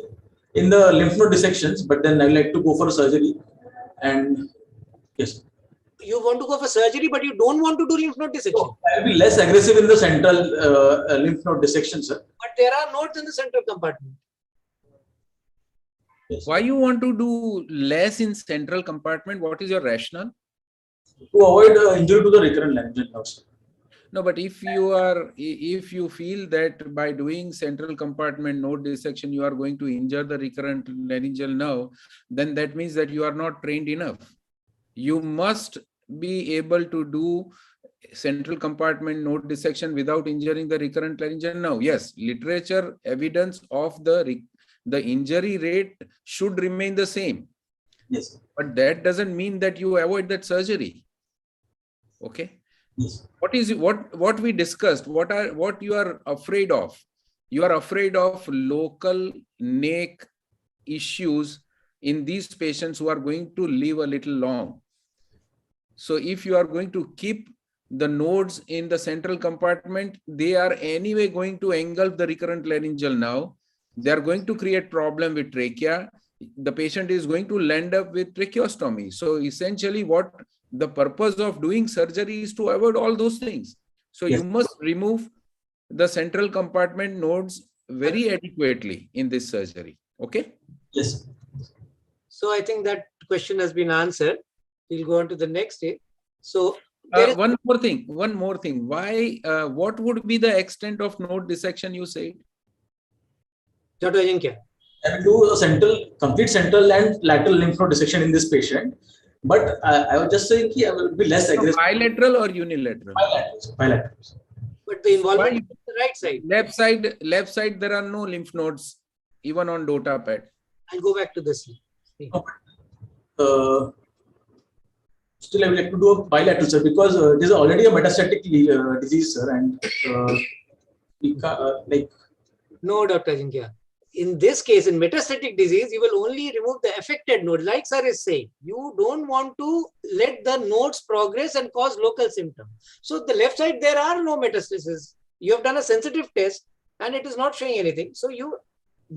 In the lymph node dissections, but then I would like to go for surgery. And yes. You want to go for surgery, but you don't want to do lymph node dissection. So I will be less aggressive in the central lymph node dissection, sir. But there are nodes in the central compartment. Yes. Why you want to do less in central compartment? What is your rationale? To avoid injury to the recurrent laryngeal nerves. No, but if you feel that by doing central compartment node dissection, you are going to injure the recurrent laryngeal nerve, then that means that you are not trained enough. You must be able to do central compartment node dissection without injuring the recurrent laryngeal nerve. Yes, literature evidence of the injury rate should remain the same. Yes. But that doesn't mean that you avoid that surgery. Okay. Yes. What we discussed, what you are afraid of? You are afraid of local neck issues in these patients who are going to live a little long. So if you are going to keep the nodes in the central compartment, they are anyway going to engulf the recurrent laryngeal nerve. They are going to create problem with trachea. The patient is going to land up with tracheostomy. So essentially what the purpose of doing surgery is to avoid all those things. So yes. You must remove the central compartment nodes very adequately in this surgery. Okay? Yes. So I think that question has been answered. We'll go on to the next stage. So one more thing. Why? What would be the extent of node dissection you said? Dr. Ajinkya. I will do a complete central and lateral lymph node dissection in this patient. But I was just saying I will be less aggressive. Bilateral or unilateral? Bilateral. But the involvement is the right side. Left side, there are no lymph nodes, even on DOTA PET. I'll go back to this. Still, I will like to do a bilateral, sir, because it is already a metastatic disease, sir, and No, Dr. Ajinkya. In this case, in metastatic disease, you will only remove the affected node, like sir is saying. You don't want to let the nodes progress and cause local symptoms. So the left side, there are no metastases. You have done a sensitive test and it is not showing anything. So you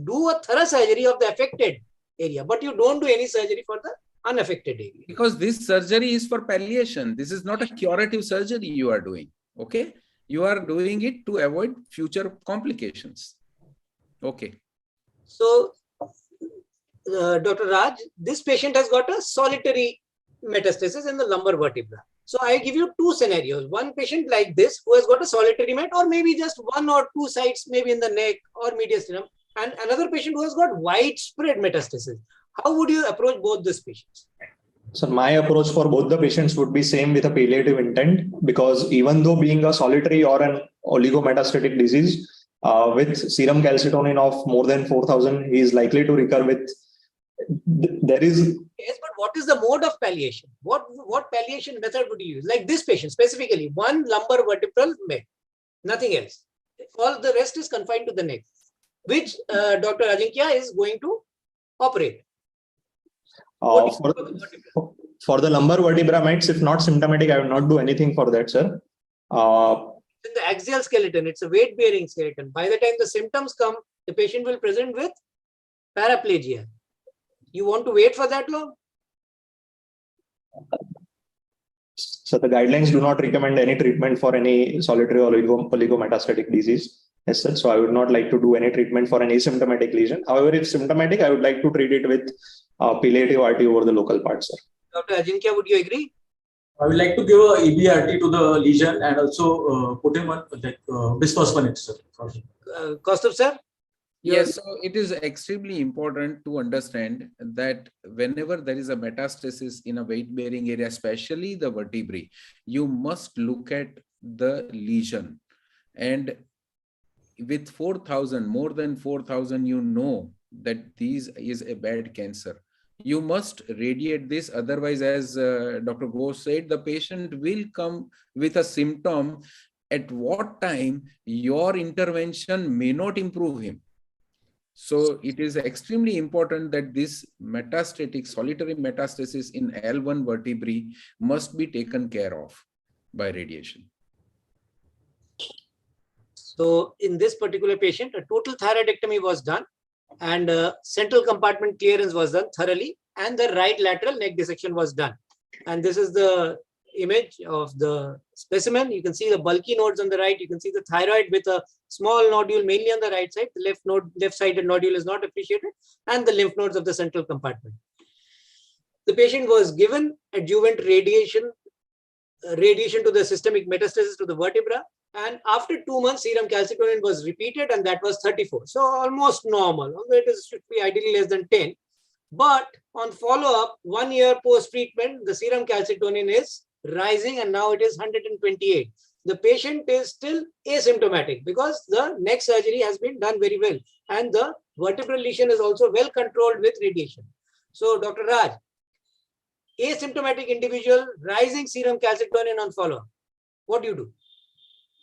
do a thorough surgery of the affected area, but you don't do any surgery for the unaffected area. Because this surgery is for palliation. This is not a curative surgery you are doing. Okay. You are doing it to avoid future complications. Okay. So, Dr. Raj, this patient has got a solitary metastasis in the lumbar vertebra. So I give you two scenarios. One patient like this who has got a solitary met, or maybe just one or two sites, maybe in the neck or mediastinum, and another patient who has got widespread metastasis. How would you approach both these patients? So my approach for both the patients would be same with a palliative intent, because even though being a solitary or an oligometastatic disease, with serum calcitonin of more than 4,000, he is likely to recur with. There is. Yes, but what is the mode of palliation? What palliation method would you use? Like this patient specifically, one lumbar vertebral met, nothing else. All the rest is confined to the neck, which Dr. Ajinkya is going to operate. For the lumbar vertebra mets, if not symptomatic, I will not do anything for that, sir. In the axial skeleton, it's a weight-bearing skeleton. By the time the symptoms come, the patient will present with paraplegia. You want to wait for that long? So the guidelines do not recommend any treatment for any solitary oligometastatic disease. Yes, sir. So I would not like to do any treatment for an asymptomatic lesion. However, if symptomatic, I would like to treat it with palliative RT over the local part, sir. Dr. Ajinkya, would you agree? I would like to give a EBRT to the lesion and also put him on bisphosphonate, sir. Kaustav, sir? Yes, so it is extremely important to understand that whenever there is a metastasis in a weight-bearing area, especially the vertebrae, you must look at the lesion. And with 4,000, more than 4,000, you know that this is a bad cancer. You must radiate this. Otherwise, as Dr. Ghosh said, the patient will come with a symptom at what time your intervention may not improve him. So it is extremely important that this metastatic solitary metastasis in L1 vertebrae must be taken care of by radiation. So in this particular patient, a total thyroidectomy was done and central compartment clearance was done thoroughly, and the right lateral neck dissection was done. And this is the image of the specimen. You can see the bulky nodes on the right. You can see the thyroid with a small nodule mainly on the right side. The left-sided nodule is not appreciated, and the lymph nodes of the central compartment. The patient was given adjuvant radiation to the systemic metastasis to the vertebra, and after 2 months serum calcitonin was repeated, and that was 34. So almost normal, although it should be ideally less than 10. But on follow-up, 1 year post-treatment, the serum calcitonin is rising, and now it is 128. The patient is still asymptomatic because the neck surgery has been done very well, and the vertebral lesion is also well controlled with radiation. So, Dr. Raj, asymptomatic individual, rising serum calcitonin on follow-up, what do you do?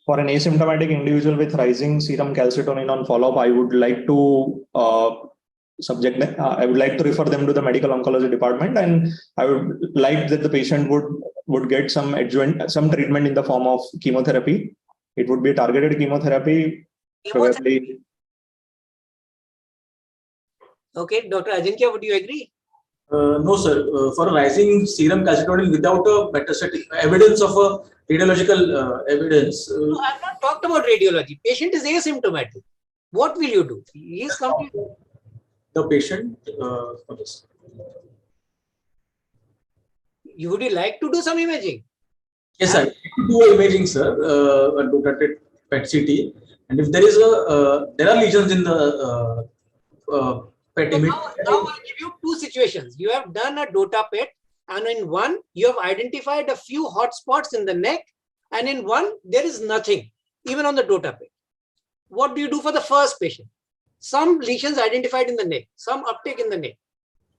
For an asymptomatic individual with rising serum calcitonin on follow-up, I would like to I would like to refer them to the medical oncology department, and I would like that the patient would get some treatment in the form of chemotherapy. It would be a targeted chemotherapy, probably. Okay, Dr. Ajinkya, would you agree? No, sir. For a rising serum calcitonin without a metastatic evidence of a radiological evidence. No, I have not talked about radiology. Patient is asymptomatic. What will you do? He is complete. The patient. Would you like to do some imaging? Yes, I do imaging, sir. Look at it, PET CT, and if there is there are lesions in the PET So image. now I'll give you two situations. You have done a DOTA PET, and in one, you have identified a few hot spots in the neck, and in one, there is nothing, even on the DOTA PET. What do you do for the first patient? Some lesions identified in the neck, some uptake in the neck,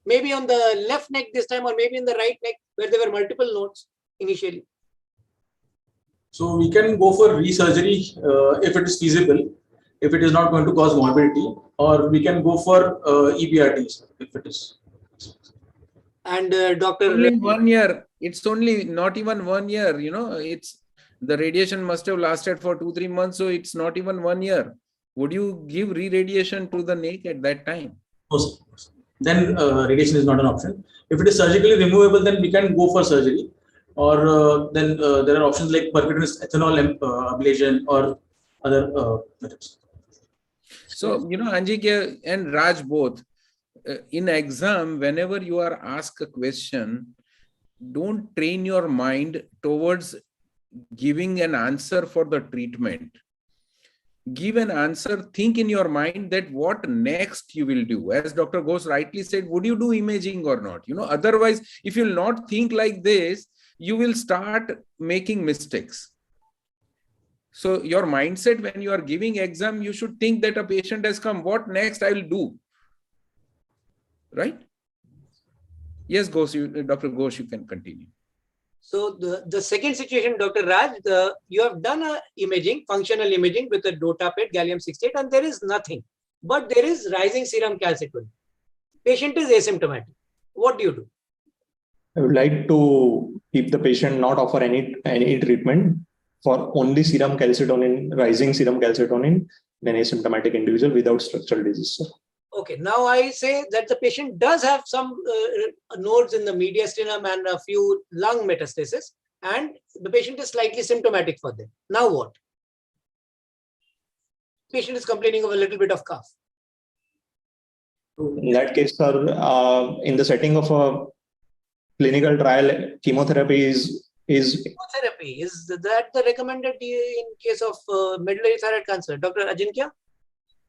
maybe on the left neck this time, or maybe in the right neck, where there were multiple nodes initially. So we can go for resurgery if it is feasible, if it is not going to cause morbidity, or we can go for EBRTs if it is. And Dr. Only 1 year. It's only not even 1 year. It's the radiation must have lasted for 2-3 months, so it's not even 1 year. Would you give re-radiation to the neck at that time? No, sir. Then radiation is not an option. If it is surgically removable, then we can go for surgery, or then there are options like percutaneous ethanol ablation or other methods. So, Anjik and Raj both, in exam, whenever you are asked a question, don't train your mind towards giving an answer for the treatment. Give an answer, think in your mind that what next you will do. As Dr. Ghosh rightly said, would you do imaging or not? Otherwise, if you'll not think like this, you will start making mistakes. So your mindset when you are giving exam, you should think that a patient has come, what next I will do? Right? Yes, Ghosh, Dr. Ghosh, you can continue. So the second situation, Dr. Raj, you have done a imaging, functional imaging with a DOTA PET, gallium-68, and there is nothing, but there is rising serum calcitonin. Patient is asymptomatic. What do you do? I would like to keep the patient not offer any treatment for only serum calcitonin, rising serum calcitonin, in an asymptomatic individual without structural disease. Okay, now I say that the patient does have some nodes in the mediastinum and a few lung metastasis, and the patient is slightly symptomatic for them. Now what? Patient is complaining of a little bit of cough. In that case, sir, in the setting of a clinical trial, chemotherapy is Chemotherapy, is that the recommended in case of medullary thyroid cancer? Dr. Ajinkya?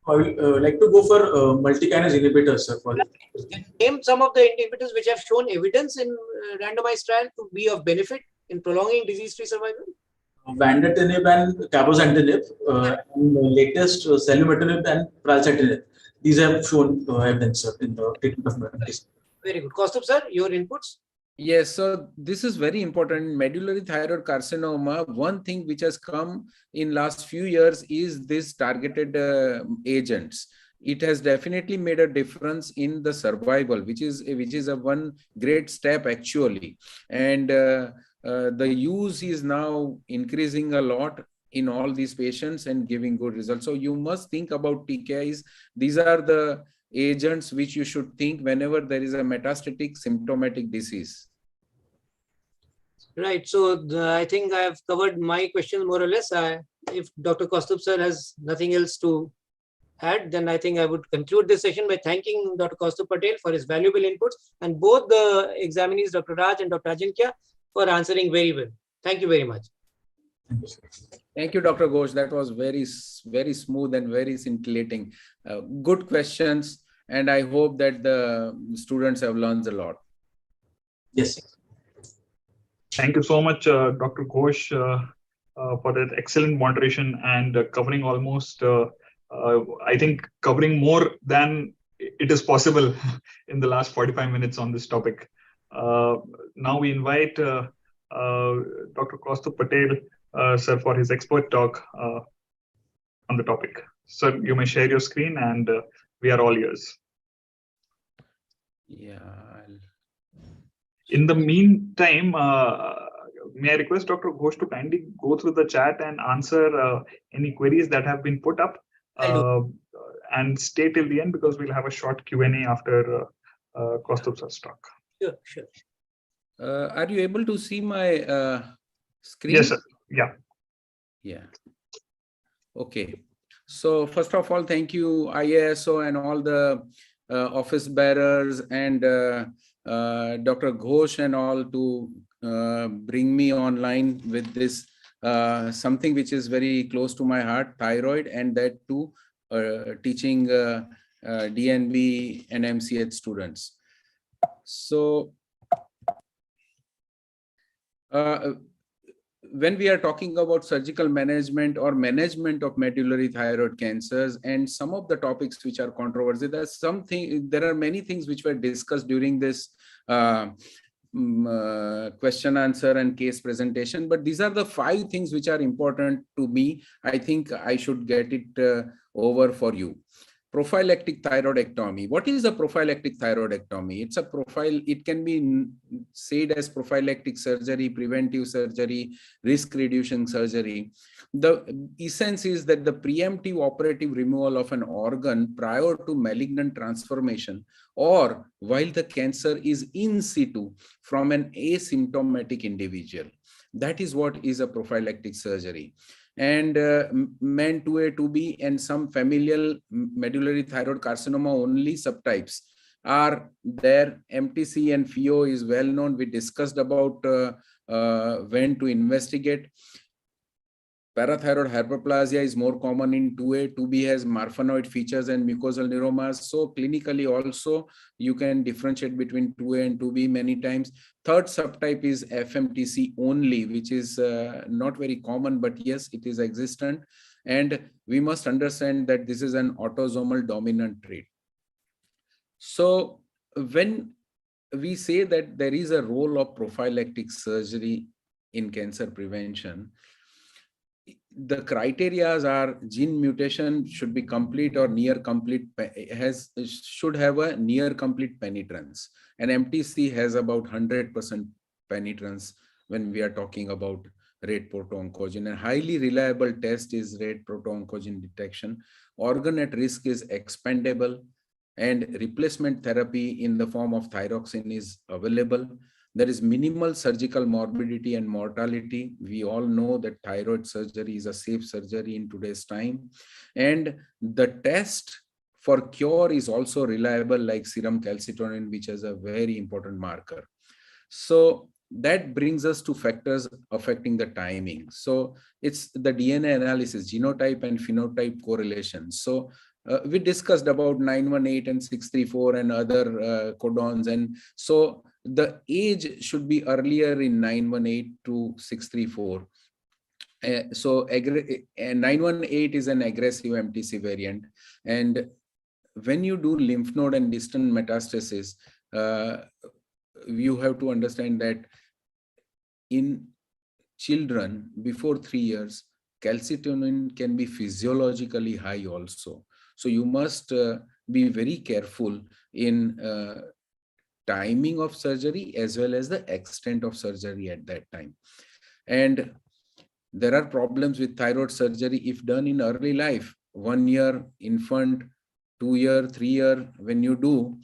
I would like to go for multi-kinase inhibitors, sir. Name some of the inhibitors which have shown evidence in randomized trial to be of benefit in prolonging disease-free survival. Vandatinib and cabozantinib, and the latest selumetinib and pralsetinib. These have shown evidence, sir, in the treatment of medullary. Very good. Kaustubh sir, your inputs? Yes, so this is very important. Medullary thyroid carcinoma, one thing which has come in last few years is this targeted agents. It has definitely made a difference in the survival, which is a one great step actually. And the use is now increasing a lot in all these patients and giving good results. So you must think about TKIs. These are the agents which you should think whenever there is a metastatic symptomatic disease. Right. So I think I have covered my questions more or less. If Dr. Kaustubh sir has nothing else to add, then I think I would conclude this session by thanking Dr. Kaustubh Patel for his valuable inputs and both the examinees, Dr. Raj and Dr. Ajinkya, for answering very well. Thank you very much. Thank you, Dr. Ghosh. That was very, very smooth and very scintillating. Good questions. And I hope that the students have learned a lot. Yes. Thank you so much, Dr. Ghosh, for that excellent moderation and covering almost, I think, covering more than it is possible in the last 45 minutes on this topic. Now we invite Dr. Kaustubh Patel, sir, for his expert talk on the topic. Sir, you may share your screen and we are all ears. Yeah. In the meantime, may I request Dr. Ghosh to kindly go through the chat and answer any queries that have been put up and stay till the end because we'll have a short Q&A after Kaustubh sir's talk. Sure, sure. Are you able to see my screen? Yes, sir. Yeah. Yeah. Okay. So first of all, thank you, IASO and all the office bearers and Dr. Ghosh and all to bring me online with this something which is very close to my heart, thyroid, and that too teaching DNB and MCH students. So when we are talking about surgical management or management of medullary thyroid cancers and some of the topics which are controversial, there are many things which were discussed during this question answer and case presentation, but these are the 5 things which are important to me. I think I should get it over for you. Prophylactic thyroidectomy. What is a prophylactic thyroidectomy? It's a profile. It can be said as prophylactic surgery, preventive surgery, risk reducing surgery. The essence is that the preemptive operative removal of an organ prior to malignant transformation or while the cancer is in situ from an asymptomatic individual. That is what is a prophylactic surgery. And MEN 2A, 2B, and some familial medullary thyroid carcinoma only subtypes are there. MTC and FIO is well known. We discussed about when to investigate. Parathyroid hyperplasia is more common in 2A. 2B has marfanoid features and mucosal neuromas. So clinically also, you can differentiate between 2A and 2B many times. Third subtype is FMTC only, which is not very common, but yes, it is existent. And we must understand that this is an autosomal dominant trait. So when we say that there is a role of prophylactic surgery in cancer prevention, the criteria are gene mutation should be complete or near complete, should have a near complete penetrance. And MTC has about 100% penetrance when we are talking about rate proto-oncogene. A highly reliable test is rate proto-oncogene detection. Organ at risk is expandable, and replacement therapy in the form of thyroxine is available. There is minimal surgical morbidity and mortality. We all know that thyroid surgery is a safe surgery in today's time. And the test for cure is also reliable, like serum calcitonin, which is a very important marker. So that brings us to factors affecting the timing. So it's the DNA analysis, genotype and phenotype correlation. So we discussed about 918 and 634 and other codons. And so the age should be earlier in 918 to 634. So 918 is an aggressive MTC variant. And when you do lymph node and distant metastasis, you have to understand that in children before 3 years, calcitonin can be physiologically high also. So you must be very careful in timing of surgery as well as the extent of surgery at that time. And there are problems with thyroid surgery if done in early life, 1 year infant, 2 year, 3 year, when you do,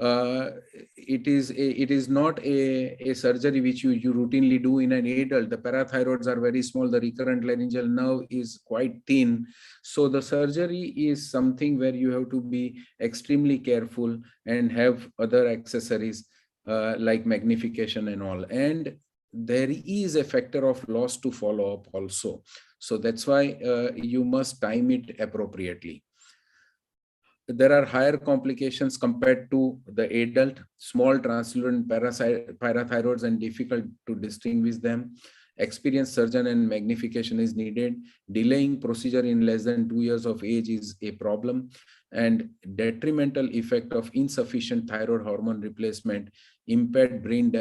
it is not a surgery which you routinely do in an adult. The parathyroids are very small. The recurrent laryngeal nerve is quite thin. So the surgery is something where you have to be extremely careful and have other accessories like magnification and all. And there is a factor of loss to follow up also. So that's why you must time it appropriately. There are higher complications compared to the adult, small translucent parathyroids and difficult to distinguish them. Experienced surgeon and magnification is needed. Delaying procedure in less than 2 years of age is a problem. And detrimental effect of insufficient thyroid hormone replacement, impaired brain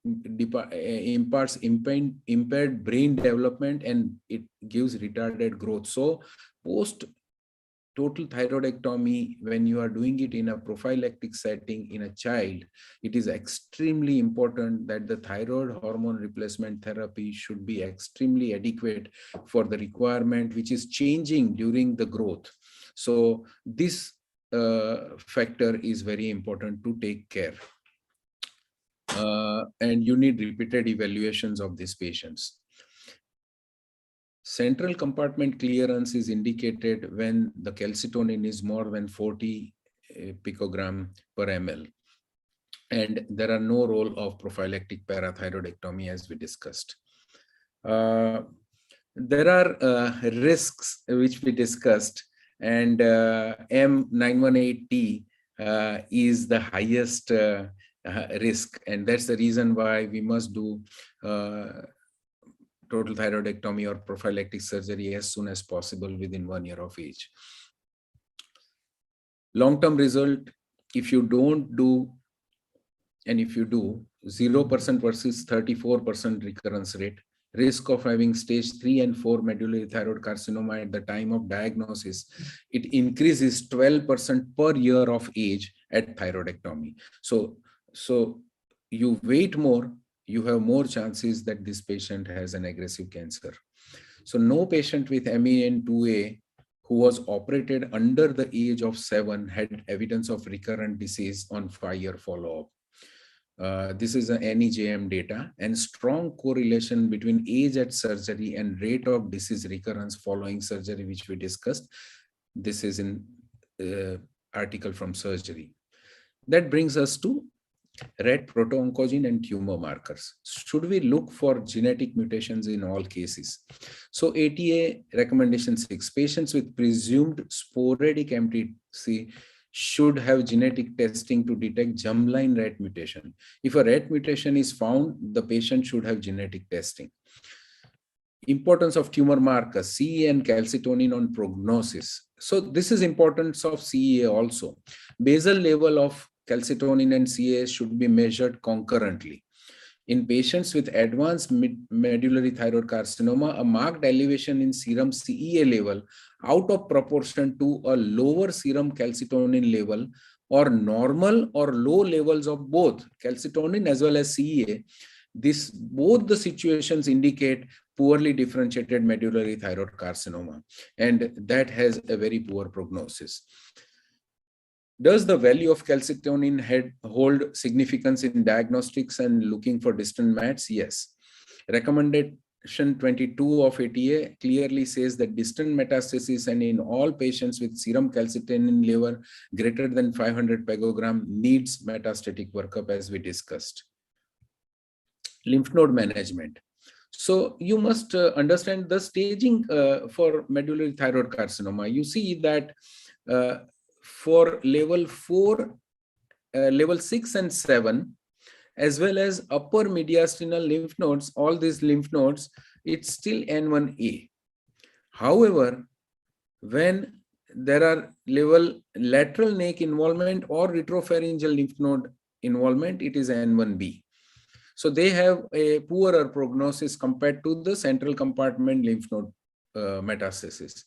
imparts impaired brain development, and it gives retarded growth. So post total thyroidectomy, when you are doing it in a prophylactic setting in a child, it is extremely important that the thyroid hormone replacement therapy should be extremely adequate for the requirement which is changing during the growth. So this factor is very important to take care. And you need repeated evaluations of these patients. Central compartment clearance is indicated when the calcitonin is more than 40 picogram per ml. And there are no role of prophylactic parathyroidectomy as we discussed. There are risks which we discussed. and M918T is the highest risk, and that's the reason why we must do total thyroidectomy or prophylactic surgery as soon as possible within 1 year of age. Long-term result, if you don't do, and if you do, 0% versus 34% recurrence rate, risk of having stage 3 and 4 medullary thyroid carcinoma at the time of diagnosis, it increases 12% per year of age at thyroidectomy. So you wait more, you have more chances that this patient has an aggressive cancer. So no patient with MEN2A who was operated under the age of 7 had evidence of recurrent disease on 5-year follow-up. This is an NEJM data, and strong correlation between age at surgery and rate of disease recurrence following surgery, which we discussed. This is in article from Surgery. That brings us to red proto-oncogene and tumor markers. Should we look for genetic mutations in all cases? So ATA recommendation 6, patients with presumed sporadic MTC should have genetic testing to detect germline RET mutation. If a RET mutation is found, the patient should have genetic testing. Importance of tumor markers, CEA and calcitonin on prognosis. So this is importance of CEA also. Basal level of calcitonin and CEA should be measured concurrently. In patients with advanced medullary thyroid carcinoma, a marked elevation in serum CEA level out of proportion to a lower serum calcitonin level or normal or low levels of both calcitonin as well as CEA. Both the situations indicate poorly differentiated medullary thyroid carcinoma, and that has a very poor prognosis. Does the value of calcitonin hold significance in diagnostics and looking for distant mats? Yes. Recommendation 22 of ATA clearly says that distant metastasis and in all patients with serum calcitonin level greater than 500 picogram needs metastatic workup, as we discussed. Lymph node management. So you must understand the staging for medullary thyroid carcinoma. You see that for level 4, level 6 and 7, as well as upper mediastinal lymph nodes, all these lymph nodes, it's still N1A. However, when there are level lateral neck involvement or retropharyngeal lymph node involvement, it is N1B. So they have a poorer prognosis compared to the central compartment lymph node metastasis.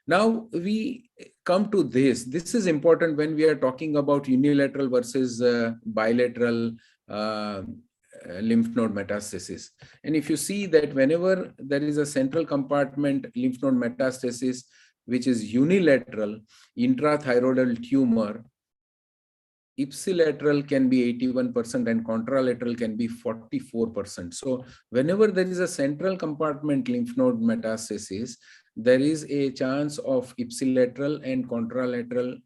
Now we come to this. This is important when we are talking about unilateral versus bilateral lymph node metastasis. And if you see that whenever there is a central compartment lymph node metastasis, which is unilateral intrathyroidal tumor, ipsilateral can be 81% and contralateral can be 44%. So whenever there is a central compartment lymph node metastasis, there is a chance of ipsilateral and contralateral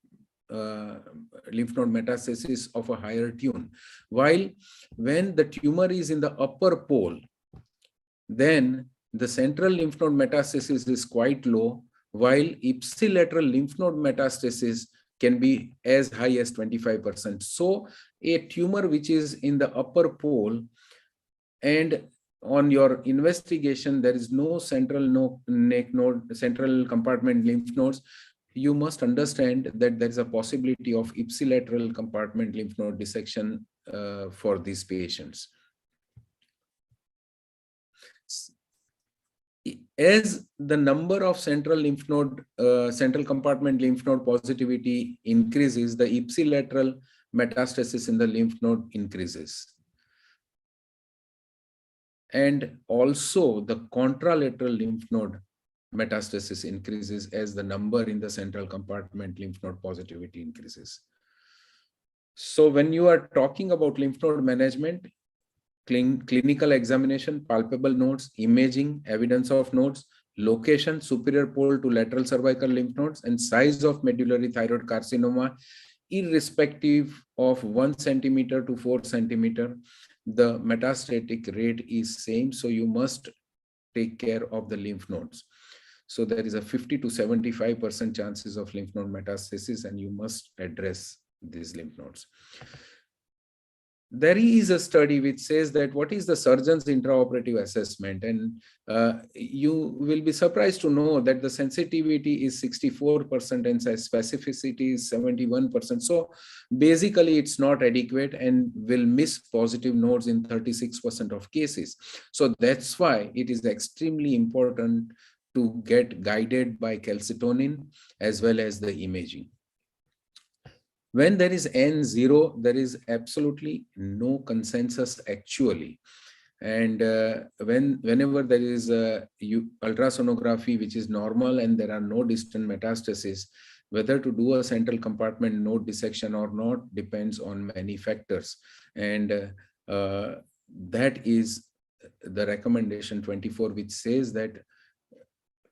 lymph node metastasis of a higher tune. While when the tumor is in the upper pole, then the central lymph node metastasis is quite low, while ipsilateral lymph node metastasis can be as high as 25%. So a tumor which is in the upper pole and on your investigation, there is no central neck node, central compartment lymph nodes, you must understand that there is a possibility of ipsilateral compartment lymph node dissection for these patients. As the number of central lymph node, central compartment lymph node positivity increases, the ipsilateral metastasis in the lymph node increases. And also the contralateral lymph node metastasis increases as the number in the central compartment lymph node positivity increases. So when you are talking about lymph node management, clinical examination, palpable nodes, imaging, evidence of nodes, location, superior pole to lateral cervical lymph nodes, and size of medullary thyroid carcinoma, irrespective of 1 centimeter to 4 centimeter, the metastatic rate is same. So you must take care of the lymph nodes. So there is a 50 to 75% chances of lymph node metastasis, and you must address these lymph nodes. There is a study which says that what is the surgeon's intraoperative assessment, and you will be surprised to know that the sensitivity is 64% and specificity is 71%. So basically it's not adequate and will miss positive nodes in 36% of cases. So that's why it is extremely important to get guided by calcitonin as well as the imaging. When there is N0, there is absolutely no consensus actually. And whenever there is ultrasonography which is normal and there are no distant metastases, whether to do a central compartment node dissection or not depends on many factors. And that is the recommendation 24, which says that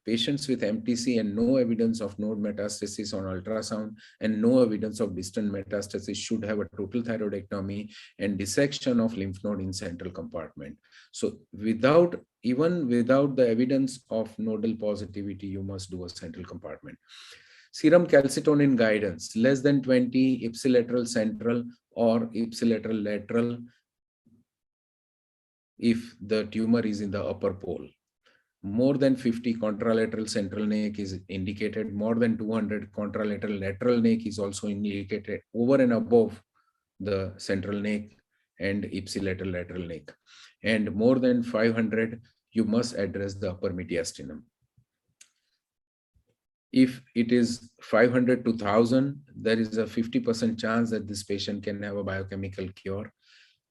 patients with MTC and no evidence of node metastasis on ultrasound and no evidence of distant metastasis should have a total thyroidectomy and dissection of lymph node in central compartment. So even without the evidence of nodal positivity, you must do a central compartment. Serum calcitonin guidance, less than 20 ipsilateral central or ipsilateral lateral if the tumor is in the upper pole. More than 50 contralateral central neck is indicated. More than 200 contralateral lateral neck is also indicated over and above the central neck and ipsilateral lateral neck. And more than 500, you must address the upper mediastinum. If it is 500 to 1000, there is a 50% chance that this patient can have a biochemical cure.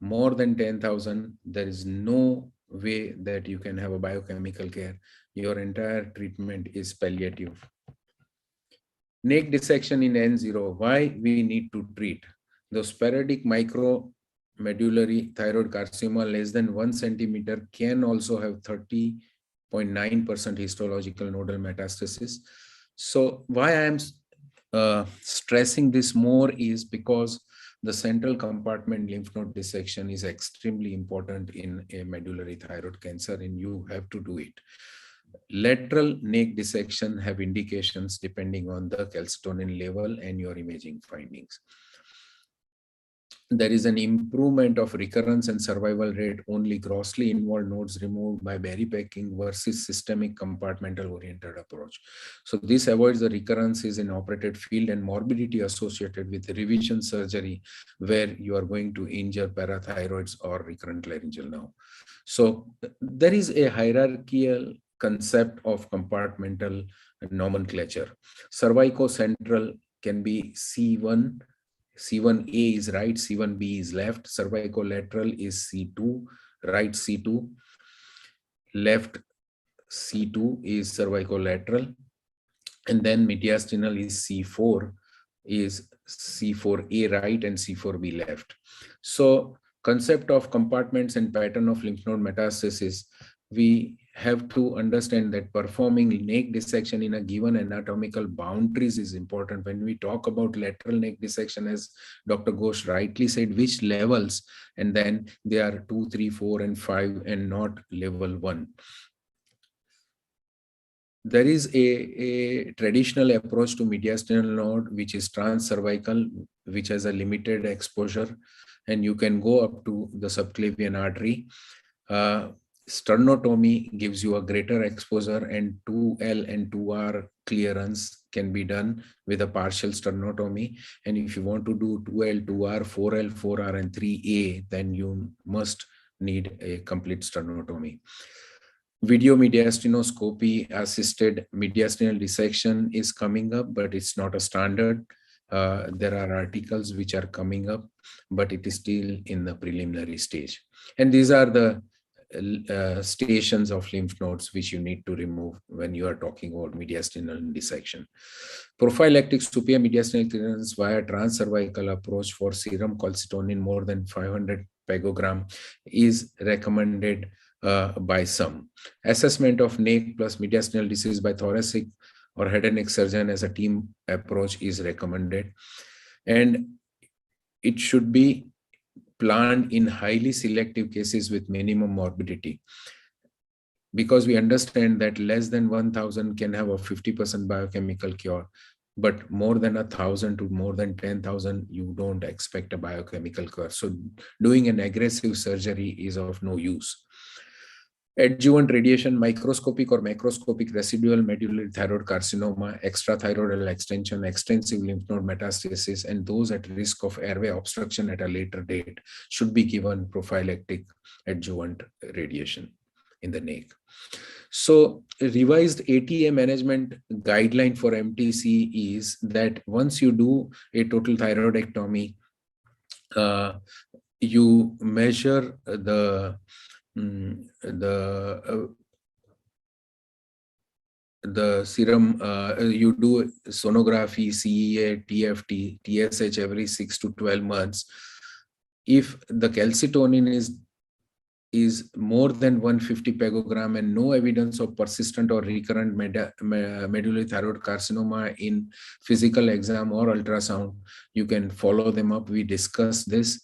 More than 10,000, there is no way that you can have a biochemical care. Your entire treatment is palliative. Neck dissection in N0, why we need to treat? The sporadic micromedullary thyroid carcinoma less than 1 centimeter can also have 30.9% histological nodal metastasis. So why I am stressing this more is because the central compartment lymph node dissection is extremely important in a medullary thyroid cancer, and you have to do it. Lateral neck dissection have indications depending on the calcitonin level and your imaging findings. There is an improvement of recurrence and survival rate only grossly involved nodes removed by berry-packing versus systemic compartmental oriented approach. So this avoids the recurrences in operated field and morbidity associated with revision surgery where you are going to injure parathyroids or recurrent laryngeal nerve. So there is a hierarchical concept of compartmental nomenclature. Cervicocentral can be C1, C1A is right, C1B is left, cervicolateral is C2, right C2, left C2 is cervicolateral, and then mediastinal is C4, is C4A right and C4B left. So concept of compartments and pattern of lymph node metastasis, we have to understand that performing neck dissection in a given anatomical boundaries is important. When we talk about lateral neck dissection, as Dr. Ghosh rightly said, which levels, and then they are 2, 3, 4, and 5, and not level 1. There is a traditional approach to mediastinal node, which is transcervical, which has a limited exposure, and you can go up to the subclavian artery. Sternotomy gives you a greater exposure, and 2L and 2R clearance can be done with a partial sternotomy. And if you want to do 2L, 2R, 4L, 4R, and 3A, then you must need a complete sternotomy. Video mediastinoscopy assisted mediastinal dissection is coming up, but it's not a standard. There are articles which are coming up, but it is still in the preliminary stage. And these are the stations of lymph nodes which you need to remove when you are talking about mediastinal dissection. Prophylactic superior mediastinal clearance via transcervical approach for serum calcitonin more than 500 picogram is recommended by some. Assessment of neck plus mediastinal disease by thoracic or head and neck surgeon as a team approach is recommended. And it should be planned in highly selective cases with minimum morbidity. because we understand that less than 1,000 can have a 50% biochemical cure, but more than 1,000 to more than 10,000, you don't expect a biochemical cure. So doing an aggressive surgery is of no use. Adjuvant radiation, microscopic or macroscopic residual medullary thyroid carcinoma, extrathyroidal extension, extensive lymph node metastasis, and those at risk of airway obstruction at a later date should be given prophylactic adjuvant radiation in the neck. So revised ATA management guideline for MTC is that once you do a total thyroidectomy, you measure the serum, you do sonography, CEA, TFT, TSH every 6 to 12 months. If the calcitonin is more than 150 picogram and no evidence of persistent or recurrent medullary thyroid carcinoma in physical exam or ultrasound, you can follow them up. We discussed this.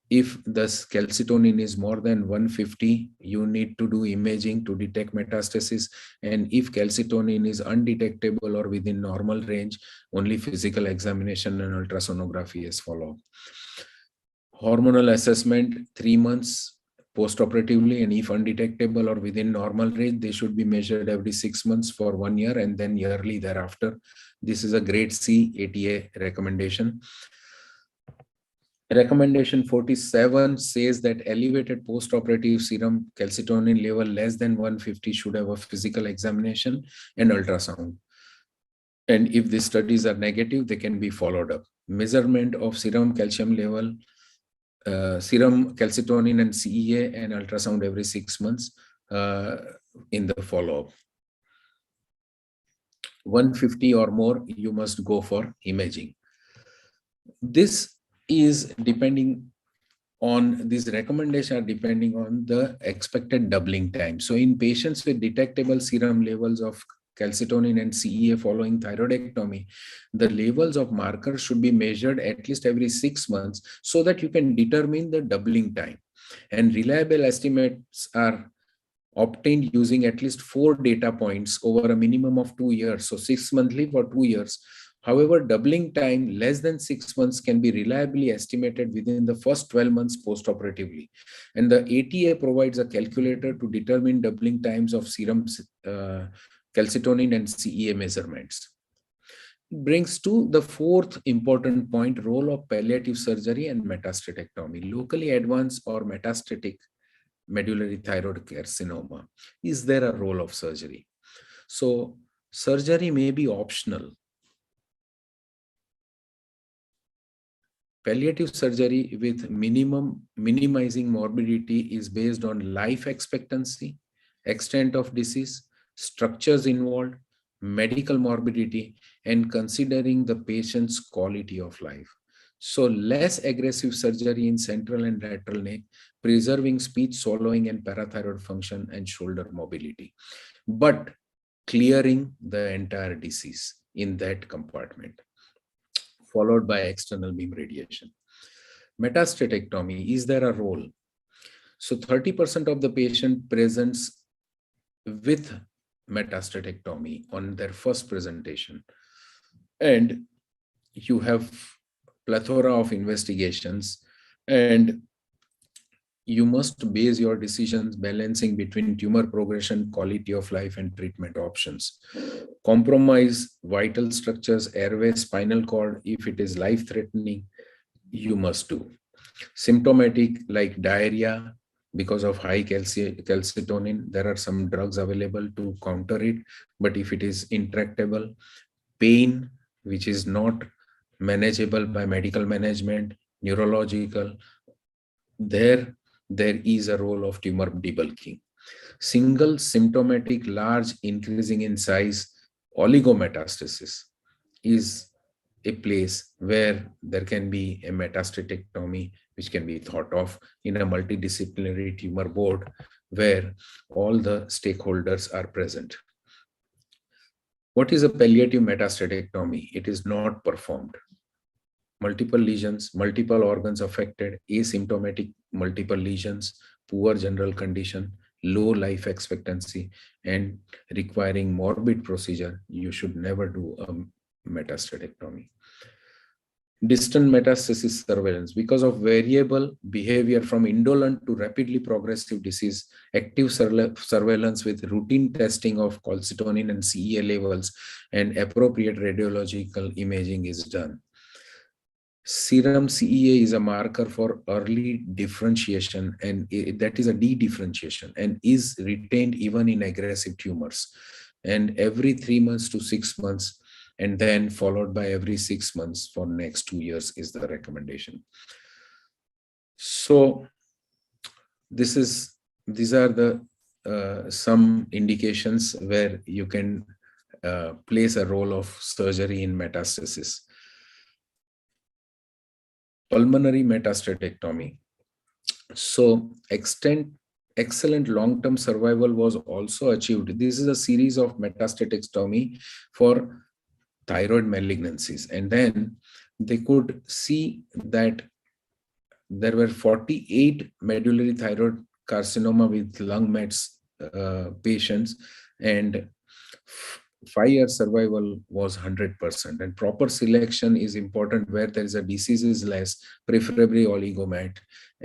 If the calcitonin is more than 150, you need to do imaging to detect metastasis. And if calcitonin is undetectable or within normal range, only physical examination and ultrasonography is followed. Hormonal assessment 3 months post-operatively, and if undetectable or within normal range, they should be measured every 6 months for 1 year and then yearly thereafter. This is a grade C ATA recommendation. Recommendation 47 says that elevated post-operative serum calcitonin level less than 150 should have a physical examination and ultrasound. And if these studies are negative, they can be followed up. Measurement of serum calcium level, serum calcitonin and CEA, and ultrasound every 6 months in the follow-up. 150 or more, you must go for imaging. This is depending on, these recommendations are depending on the expected doubling time. So in patients with detectable serum levels of calcitonin and CEA following thyroidectomy, the levels of markers should be measured at least every 6 months so that you can determine the doubling time. And reliable estimates are obtained using at least 4 data points over a minimum of 2 years. So 6 monthly for 2 years. However, doubling time less than 6 months can be reliably estimated within the first 12 months post-operatively. And the ATA provides a calculator to determine doubling times of serum calcitonin and CEA measurements. It brings to the fourth important point, role of palliative surgery and metastatectomy. Locally advanced or metastatic medullary thyroid carcinoma. Is there a role of surgery? So surgery may be optional. Palliative surgery with minimizing morbidity is based on life expectancy, extent of disease, structures involved, medical morbidity, and considering the patient's quality of life. So less aggressive surgery in central and lateral neck, preserving speech, swallowing, and parathyroid function and shoulder mobility, but clearing the entire disease in that compartment, followed by external beam radiation. Metastatectomy, is there a role? So 30% of the patient presents with metastatectomy on their first presentation. And you have plethora of investigations, and you must base your decisions balancing between tumor progression, quality of life, and treatment options. Compromise vital structures, airway, spinal cord. If it is life-threatening, you must do. Symptomatic like diarrhea because of high calcitonin, there are some drugs available to counter it. But if it is intractable, pain which is not manageable by medical management, neurological, there is a role of tumor debulking. Single symptomatic large increasing in size oligometastasis is a place where there can be a metastatectomy which can be thought of in a multidisciplinary tumor board where all the stakeholders are present. What is a palliative metastatectomy? It is not performed. Multiple lesions, multiple organs affected, asymptomatic multiple lesions, poor general condition, low life expectancy, and requiring morbid procedure, you should never do a metastatectomy. Distant metastasis surveillance. Because of variable behavior from indolent to rapidly progressive disease, active surveillance with routine testing of calcitonin and CEA levels and appropriate radiological imaging is done. Serum CEA is a marker for early differentiation, and that is a de-differentiation, and is retained even in aggressive tumors. And every 3 months to 6 months, and then followed by every 6 months for next 2 years is the recommendation. So these are the some indications where you can place a role of surgery in metastasis. Pulmonary metastatectomy. So excellent long-term survival was also achieved. This is a series of metastatectomy for thyroid malignancies, and then they could see that there were 48 medullary thyroid carcinoma with lung mets patients, and 5-year survival was 100%. And proper selection is important where there is a disease is less, preferably oligomet,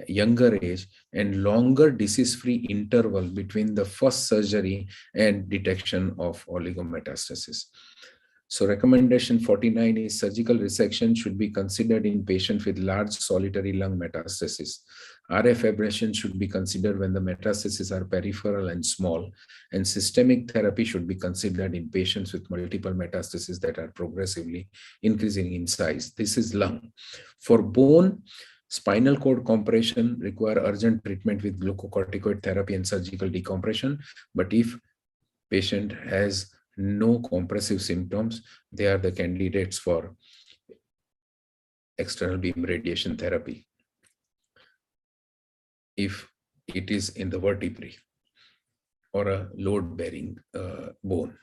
younger age, and longer disease-free interval between the first surgery and detection of oligometastasis. So recommendation 49 is surgical resection should be considered in patients with large solitary lung metastasis. RF ablation should be considered when the metastases are peripheral and small, and systemic therapy should be considered in patients with multiple metastases that are progressively increasing in size. This is lung. For bone, spinal cord compression require urgent treatment with glucocorticoid therapy and surgical decompression. But if patient has no compressive symptoms, they are the candidates for external beam radiation therapy if it is in the vertebrae or a load-bearing bone.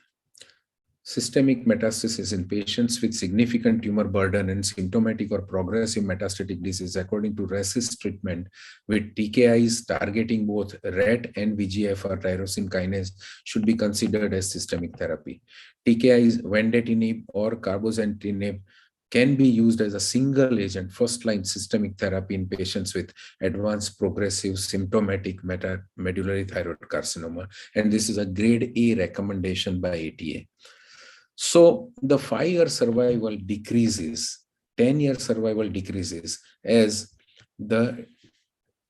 Systemic metastasis in patients with significant tumor burden and symptomatic or progressive metastatic disease according to RECIST treatment with TKIs targeting both RET and VEGFR tyrosine kinase should be considered as systemic therapy. TKIs, vendetinib or cabozantinib can be used as a single agent first-line systemic therapy in patients with advanced progressive symptomatic medullary thyroid carcinoma. And this is a grade A recommendation by ATA. So the 5-year survival decreases, 10-year survival decreases as the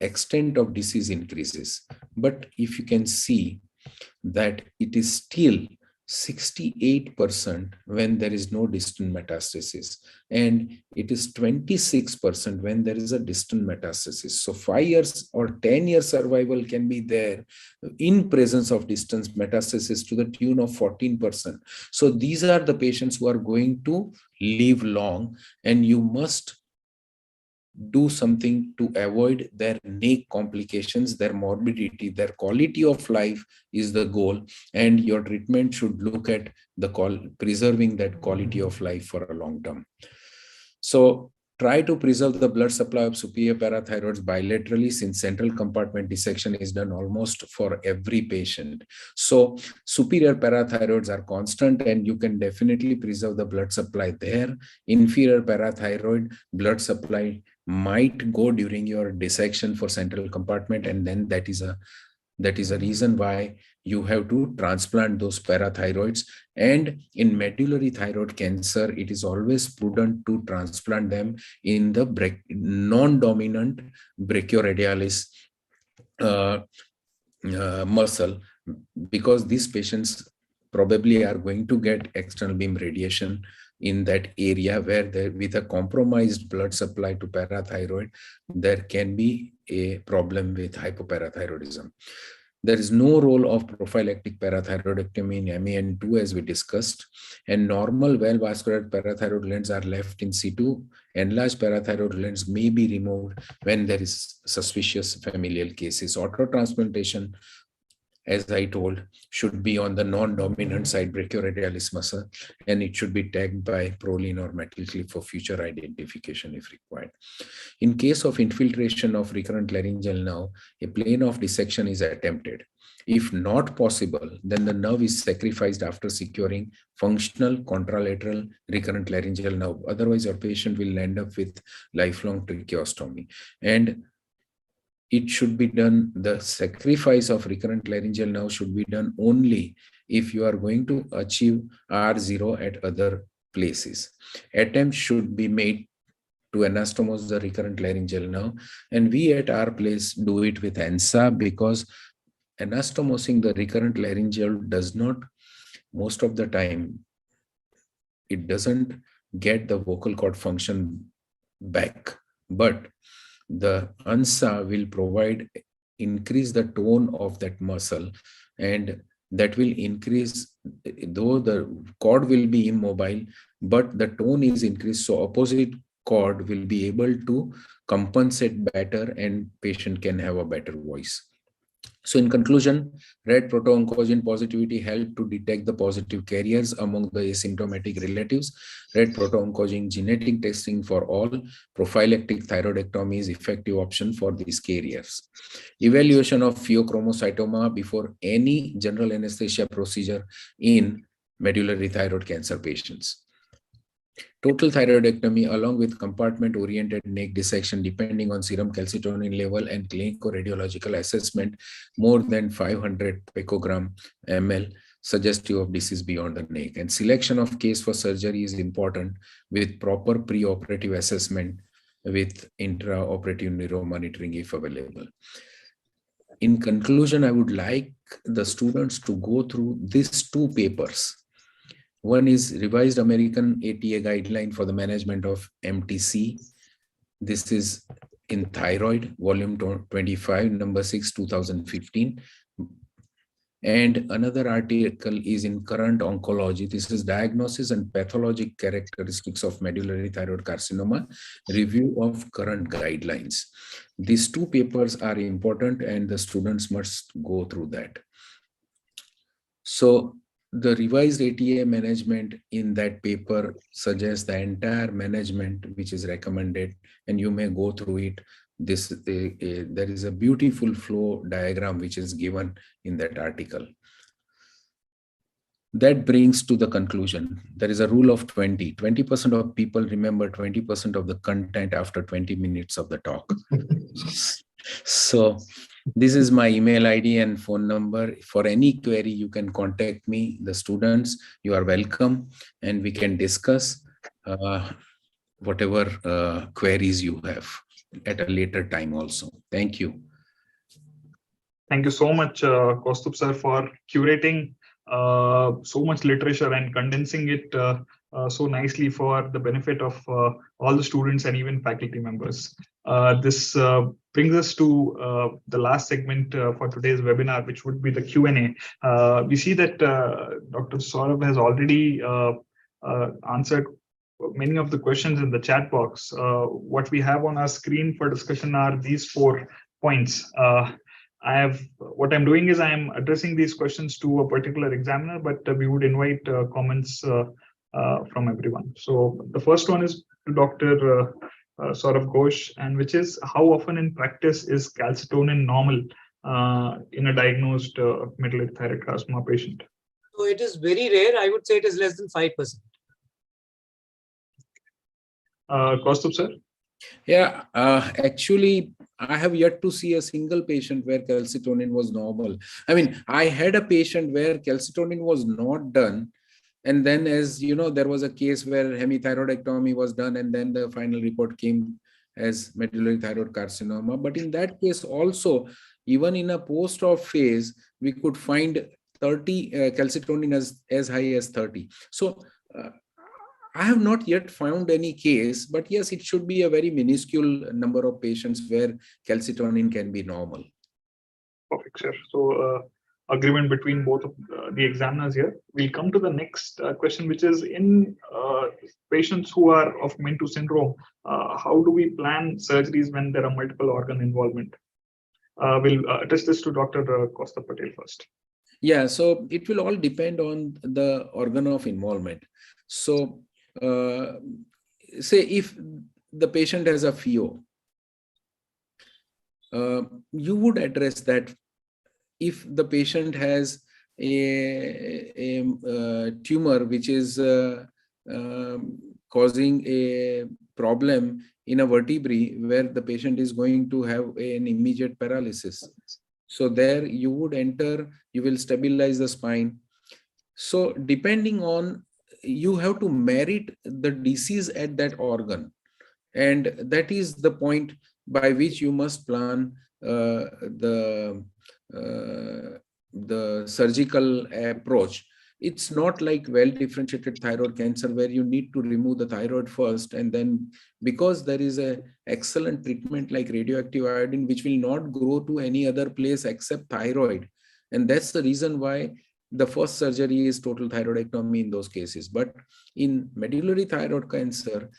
extent of disease increases. But if you can see that it is still 68% when there is no distant metastasis, and it is 26% when there is a distant metastasis. So 5 years or 10-year survival can be there in presence of distant metastasis to the tune of 14%. So these are the patients who are going to live long, and you must do something to avoid their neck complications, their morbidity, their quality of life is the goal, and your treatment should look at the preserving that quality of life for a long term. So try to preserve the blood supply of superior parathyroids bilaterally, since central compartment dissection is done almost for every patient. So superior parathyroids are constant, and you can definitely preserve the blood supply there. Inferior parathyroid blood supply might go during your dissection for central compartment, and then that is a reason why you have to transplant those parathyroids. And in medullary thyroid cancer, it is always prudent to transplant them in the non-dominant brachioradialis muscle, because these patients probably are going to get external beam radiation in that area where with a compromised blood supply to parathyroid, there can be a problem with hypoparathyroidism. There is no role of prophylactic parathyroidectomy in MAN2 as we discussed, and normal well-vascular parathyroid glands are left in situ. Enlarged parathyroid glands may be removed when there is suspicious familial cases. Autotransplantation as I told, should be on the non-dominant side brachioradialis muscle, and it should be tagged by proline or metal clip for future identification if required. In case of infiltration of recurrent laryngeal nerve, a plane of dissection is attempted. If not possible, then the nerve is sacrificed after securing functional contralateral recurrent laryngeal nerve. Otherwise, your patient will end up with lifelong tracheostomy. And it should be done, the sacrifice of recurrent laryngeal nerve should be done only if you are going to achieve R0 at other places. Attempts should be made to anastomose the recurrent laryngeal nerve, and we at our place do it with ANSA, because anastomosing the recurrent laryngeal does not, most of the time, it doesn't get the vocal cord function back, but the ANSA will increase the tone of that muscle, and that will increase, though the cord will be immobile, but the tone is increased, so opposite cord will be able to compensate better and patient can have a better voice. So in conclusion, red proto-oncogene positivity helped to detect the positive carriers among the asymptomatic relatives. Red proto-oncogene genetic testing for all prophylactic thyroidectomy is effective option for these carriers. Evaluation of pheochromocytoma before any general anesthesia procedure in medullary thyroid cancer patients. Total thyroidectomy along with compartment-oriented neck dissection depending on serum calcitonin level and clinico-radiological assessment more than 500 picogram ml suggestive of disease beyond the neck. And selection of case for surgery is important with proper pre-operative assessment with intraoperative neuromonitoring if available. In conclusion, I would like the students to go through these two papers. One is Revised American ATA Guideline for the Management of MTC. This is in Thyroid, volume 25, number 6, 2015. And another article is in Current Oncology. This is Diagnosis and Pathologic Characteristics of Medullary Thyroid Carcinoma, Review of Current Guidelines. These two papers are important and the students must go through that. So the revised ATA management in that paper suggests the entire management which is recommended, and you may go through it. There is a beautiful flow diagram which is given in that article. That brings to the conclusion. There is a rule of 20. 20% of people remember 20% of the content after 20 minutes of the talk. So this is my email ID and phone number. For any query, you can contact me. The students, you are welcome, and we can discuss whatever queries you have at a later time also. Thank you. Thank you so much, Kaustubh sir, for curating so much literature and condensing it so nicely for the benefit of all the students and even faculty members. This brings us to the last segment for today's webinar, which would be the Q&A. We see that Dr. Saurabh has already answered many of the questions in the chat box. What we have on our screen for discussion are these 4 points. What I'm doing is I'm addressing these questions to a particular examiner, but we would invite comments from everyone. So the first one is to Dr. Saurabh Ghosh, and which is how often in practice is calcitonin normal in a diagnosed medullary thyroid carcinoma patient? So it is very rare. I would say it is less than 5%. Kaustubh sir? Yeah, actually, I have yet to see a single patient where calcitonin was normal. I mean, I had a patient where calcitonin was not done. And then, as you know, there was a case where hemithyroidectomy was done, and then the final report came as medullary thyroid carcinoma. But in that case also, even in a post-op phase, we could find 30 calcitonin as high as 30. So I have not yet found any case, but yes, it should be a very minuscule number of patients where calcitonin can be normal. Perfect, sir. So agreement between both of the examiners here. We'll come to the next question, which is in patients who are of Mintu syndrome, how do we plan surgeries when there are multiple organ involvement? We'll address this to Dr. Costa Patel first. Yeah, so it will all depend on the organ of involvement. So, say if the patient has a FEO, you would address that. If the patient has a tumor which is causing a problem in a vertebrae where the patient is going to have an immediate paralysis. So there you would enter, you will stabilize the spine. So depending on, you have to merit the disease at that organ. And that is the point by which you must plan the surgical approach. It's not like well-differentiated thyroid cancer where you need to remove the thyroid first, and then because there is a excellent treatment like radioactive iodine which will not grow to any other place except thyroid, and that's the reason why the first surgery is total thyroidectomy in those cases. But in medullary thyroid cancer,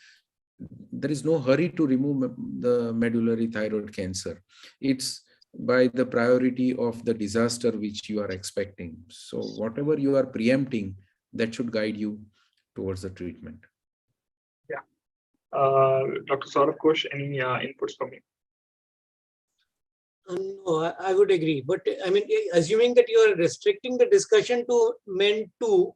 there is no hurry to remove the medullary thyroid cancer. It's by the priority of the disaster which you are expecting. So whatever you are preempting, that should guide you towards the treatment. Yeah. Dr. Saurabh Ghosh, any inputs from you? No, I would agree. But I mean, assuming that you are restricting the discussion to men too,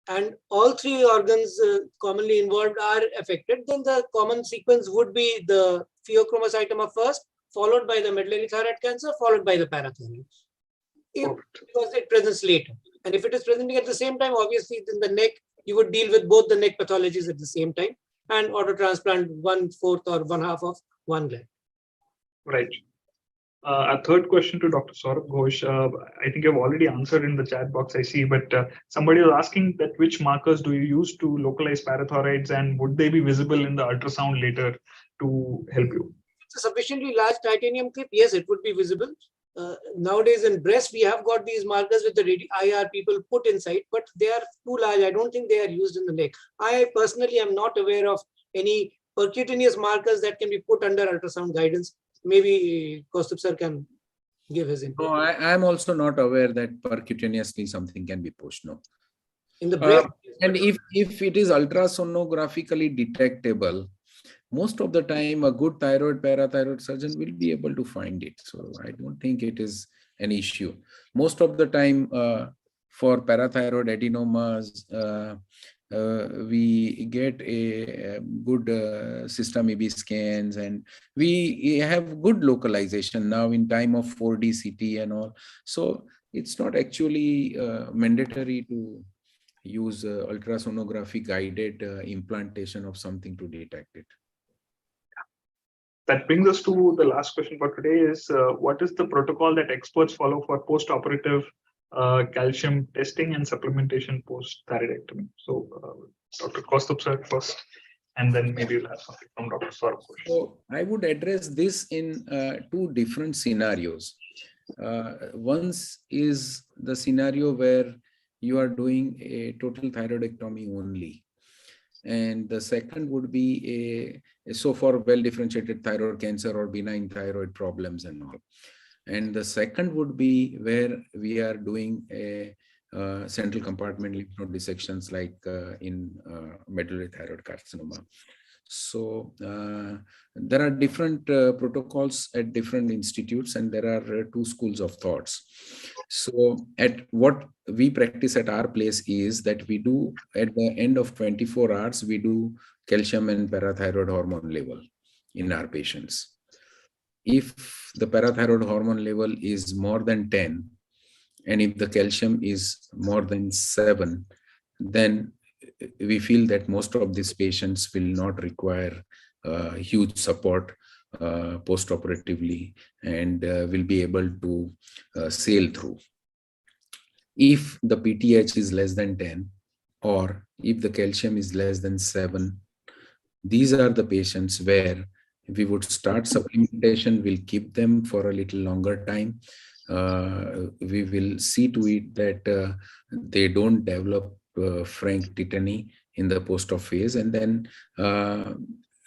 and all three organs commonly involved are affected, then the common sequence would be the pheochromocytoma first, followed by the medullary thyroid cancer, followed by the parathyroid. Because it presents later. And if it is presenting at the same time, obviously in the neck, you would deal with both the neck pathologies at the same time and auto transplant 1/4 or 1/2 of one gland. Right. A third question to Dr. Saurabh Ghosh. I think you've already answered in the chat box, I see, but somebody was asking that which markers do you use to localize parathyroids, and would they be visible in the ultrasound later to help you? It's a sufficiently large titanium clip. Yes, it would be visible. Nowadays in breast, we have got these markers with the IR people put inside, but they are too large. I don't think they are used in the neck. I personally am not aware of any percutaneous markers that can be put under ultrasound guidance. Maybe Kaustubh sir can give his input. No, I am also not aware that percutaneously something can be pushed. No. In the breast. And if it is ultrasonographically detectable, most of the time a good thyroid parathyroid surgeon will be able to find it. So I don't think it is an issue. Most of the time for parathyroid adenomas, we get a good system EB scans, and we have good localization now in time of 4D CT and all. So it's not actually mandatory to use ultrasonography guided implantation of something to detect it. That brings us to the last question for today is what is the protocol that experts follow for post-operative calcium testing and supplementation post-thyroidectomy? So Dr. Kaustubh sir first, and then maybe we'll have something from Dr. Saurabh Ghosh. So I would address this in two different scenarios. One is the scenario where you are doing a total thyroidectomy only. And the second would be so for well-differentiated thyroid cancer or benign thyroid problems and all. And the second would be where we are doing a central compartment lymph node dissections like in medullary thyroid carcinoma. So there are different protocols at different institutes, and there are two schools of thoughts. So at what we practice at our place is that we do at the end of 24 hours, we do calcium and parathyroid hormone level in our patients. If the parathyroid hormone level is more than 10, and if the calcium is more than 7, then we feel that most of these patients will not require huge support post-operatively and will be able to sail through. If the PTH is less than 10, or if the calcium is less than 7, these are the patients where we would start supplementation, we'll keep them for a little longer time. We will see to it that they don't develop frank tetany in the post-op phase, and then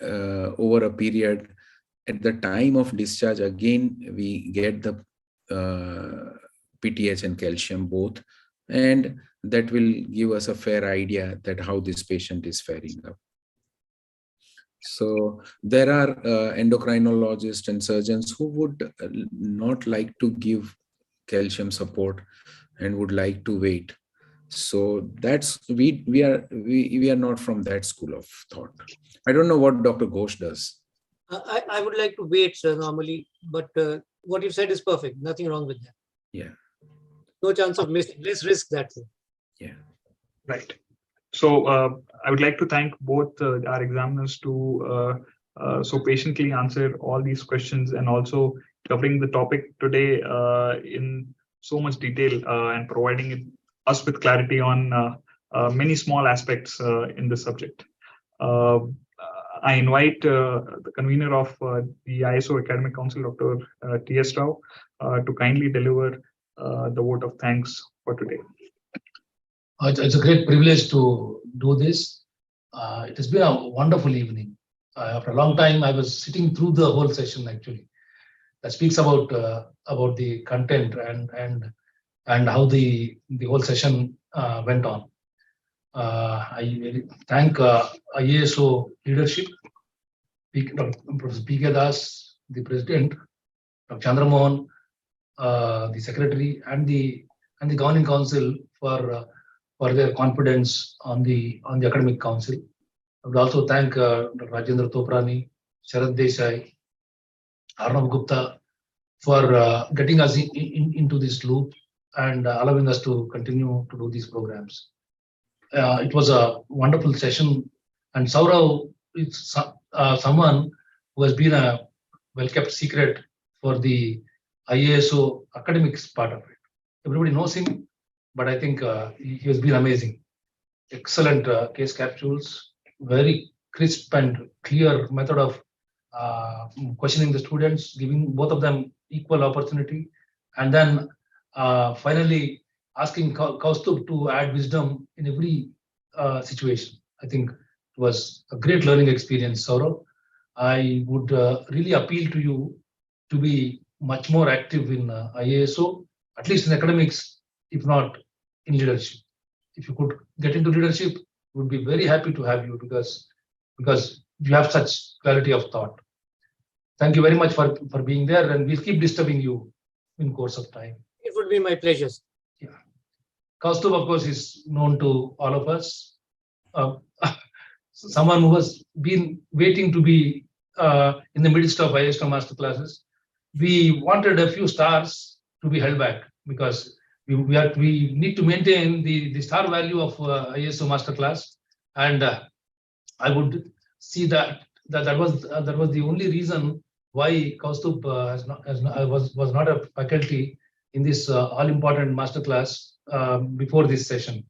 over a period at the time of discharge, again, we get the PTH and calcium both, and that will give us a fair idea that how this patient is faring up. So there are endocrinologists and surgeons who would not like to give calcium support and would like to wait. So that's we are not from that school of thought. I don't know what Dr. Ghosh does. I would like to wait, sir, normally, but what you said is perfect. Nothing wrong with that. Yeah. No chance of missing. Let's risk that. Sir. Yeah. Right. So I would like to thank both our examiners to so patiently answer all these questions and also covering the topic today in so much detail and providing us with clarity on many small aspects in this subject. I invite the convener of the IASO Academic Council, Dr. T.S. Rao, to kindly deliver the vote of thanks for today. It's a great privilege to do this. It has been a wonderful evening. After a long time, I was sitting through the whole session actually. That speaks about the content and how the whole session went on. I thank IASO leadership, Professor P.K. Das, the president, Dr. Chandramohan, the secretary, and the governing council for their confidence on the academic council. I would also thank Dr. Rajendra Toprani, Sharad Desai, Arnav Gupta for getting us into this loop and allowing us to continue to do these programs. It was a wonderful session, and Saurav is someone who has been a well-kept secret for the IASO academics part of it. Everybody knows him, but I think he has been amazing. Excellent case capsules, very crisp and clear method of questioning the students, giving both of them equal opportunity, and then finally asking Kaustubh to add wisdom in every situation. I think it was a great learning experience, Saurav. I would really appeal to you to be much more active in IASO, at least in academics, if not in leadership. If you could get into leadership, we would be very happy to have you because you have such clarity of thought. Thank you very much for being there, and we'll keep disturbing you in course of time. It would be my pleasure. Yeah. Kaustubh, of course, is known to all of us. Someone who has been waiting to be in the midst of IASO masterclasses. We wanted a few stars to be held back because we need to maintain the star value of IASO masterclass, and I would see that was the only reason why Kaustubh was not a faculty in this all important masterclass before this session.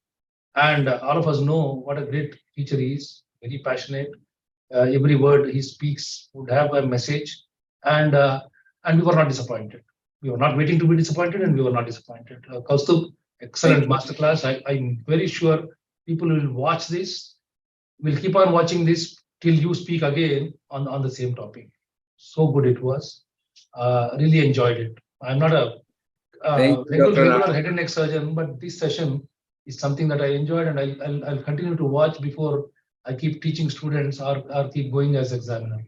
And all of us know what a great teacher he is, very passionate. Every word he speaks would have a message, and we were not disappointed. We were not waiting to be disappointed, and we were not disappointed. Kaustubh, excellent masterclass. I'm very sure people will watch this. We'll keep on watching this till you speak again on the same topic. So good it was. Really enjoyed it. I'm not a regular head and neck surgeon, but this session is something that I enjoyed, and I'll continue to watch before I keep teaching students or keep going as examiner.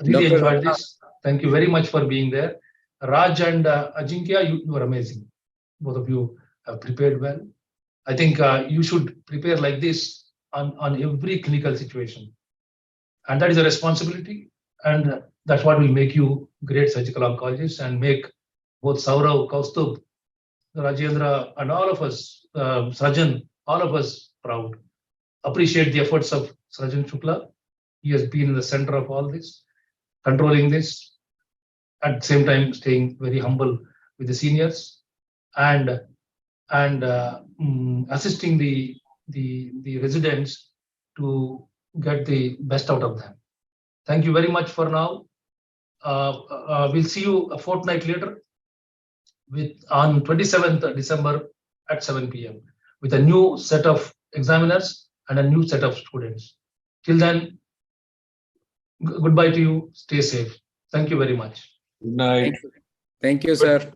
Really enjoyed this. Thank you very much for being there. Raj and Ajinkya, you were amazing. Both of you have prepared well. I think you should prepare like this on every clinical situation. And that is a responsibility. And that's what will make you great surgical oncologists and make both Saurav, Kaustubh, Rajendra, and all of us, Sajan, all of us proud. Appreciate the efforts of Sajan Shukla. He has been in the center of all this, controlling this, at the same time staying very humble with the seniors and assisting the residents to get the best out of them. Thank you very much for now. We'll see you a fortnight later on 27th December at 7 p.m. with a new set of examiners and a new set of students. Till then, goodbye to you. Stay safe. Thank you very much. Good night. Thank you, sir.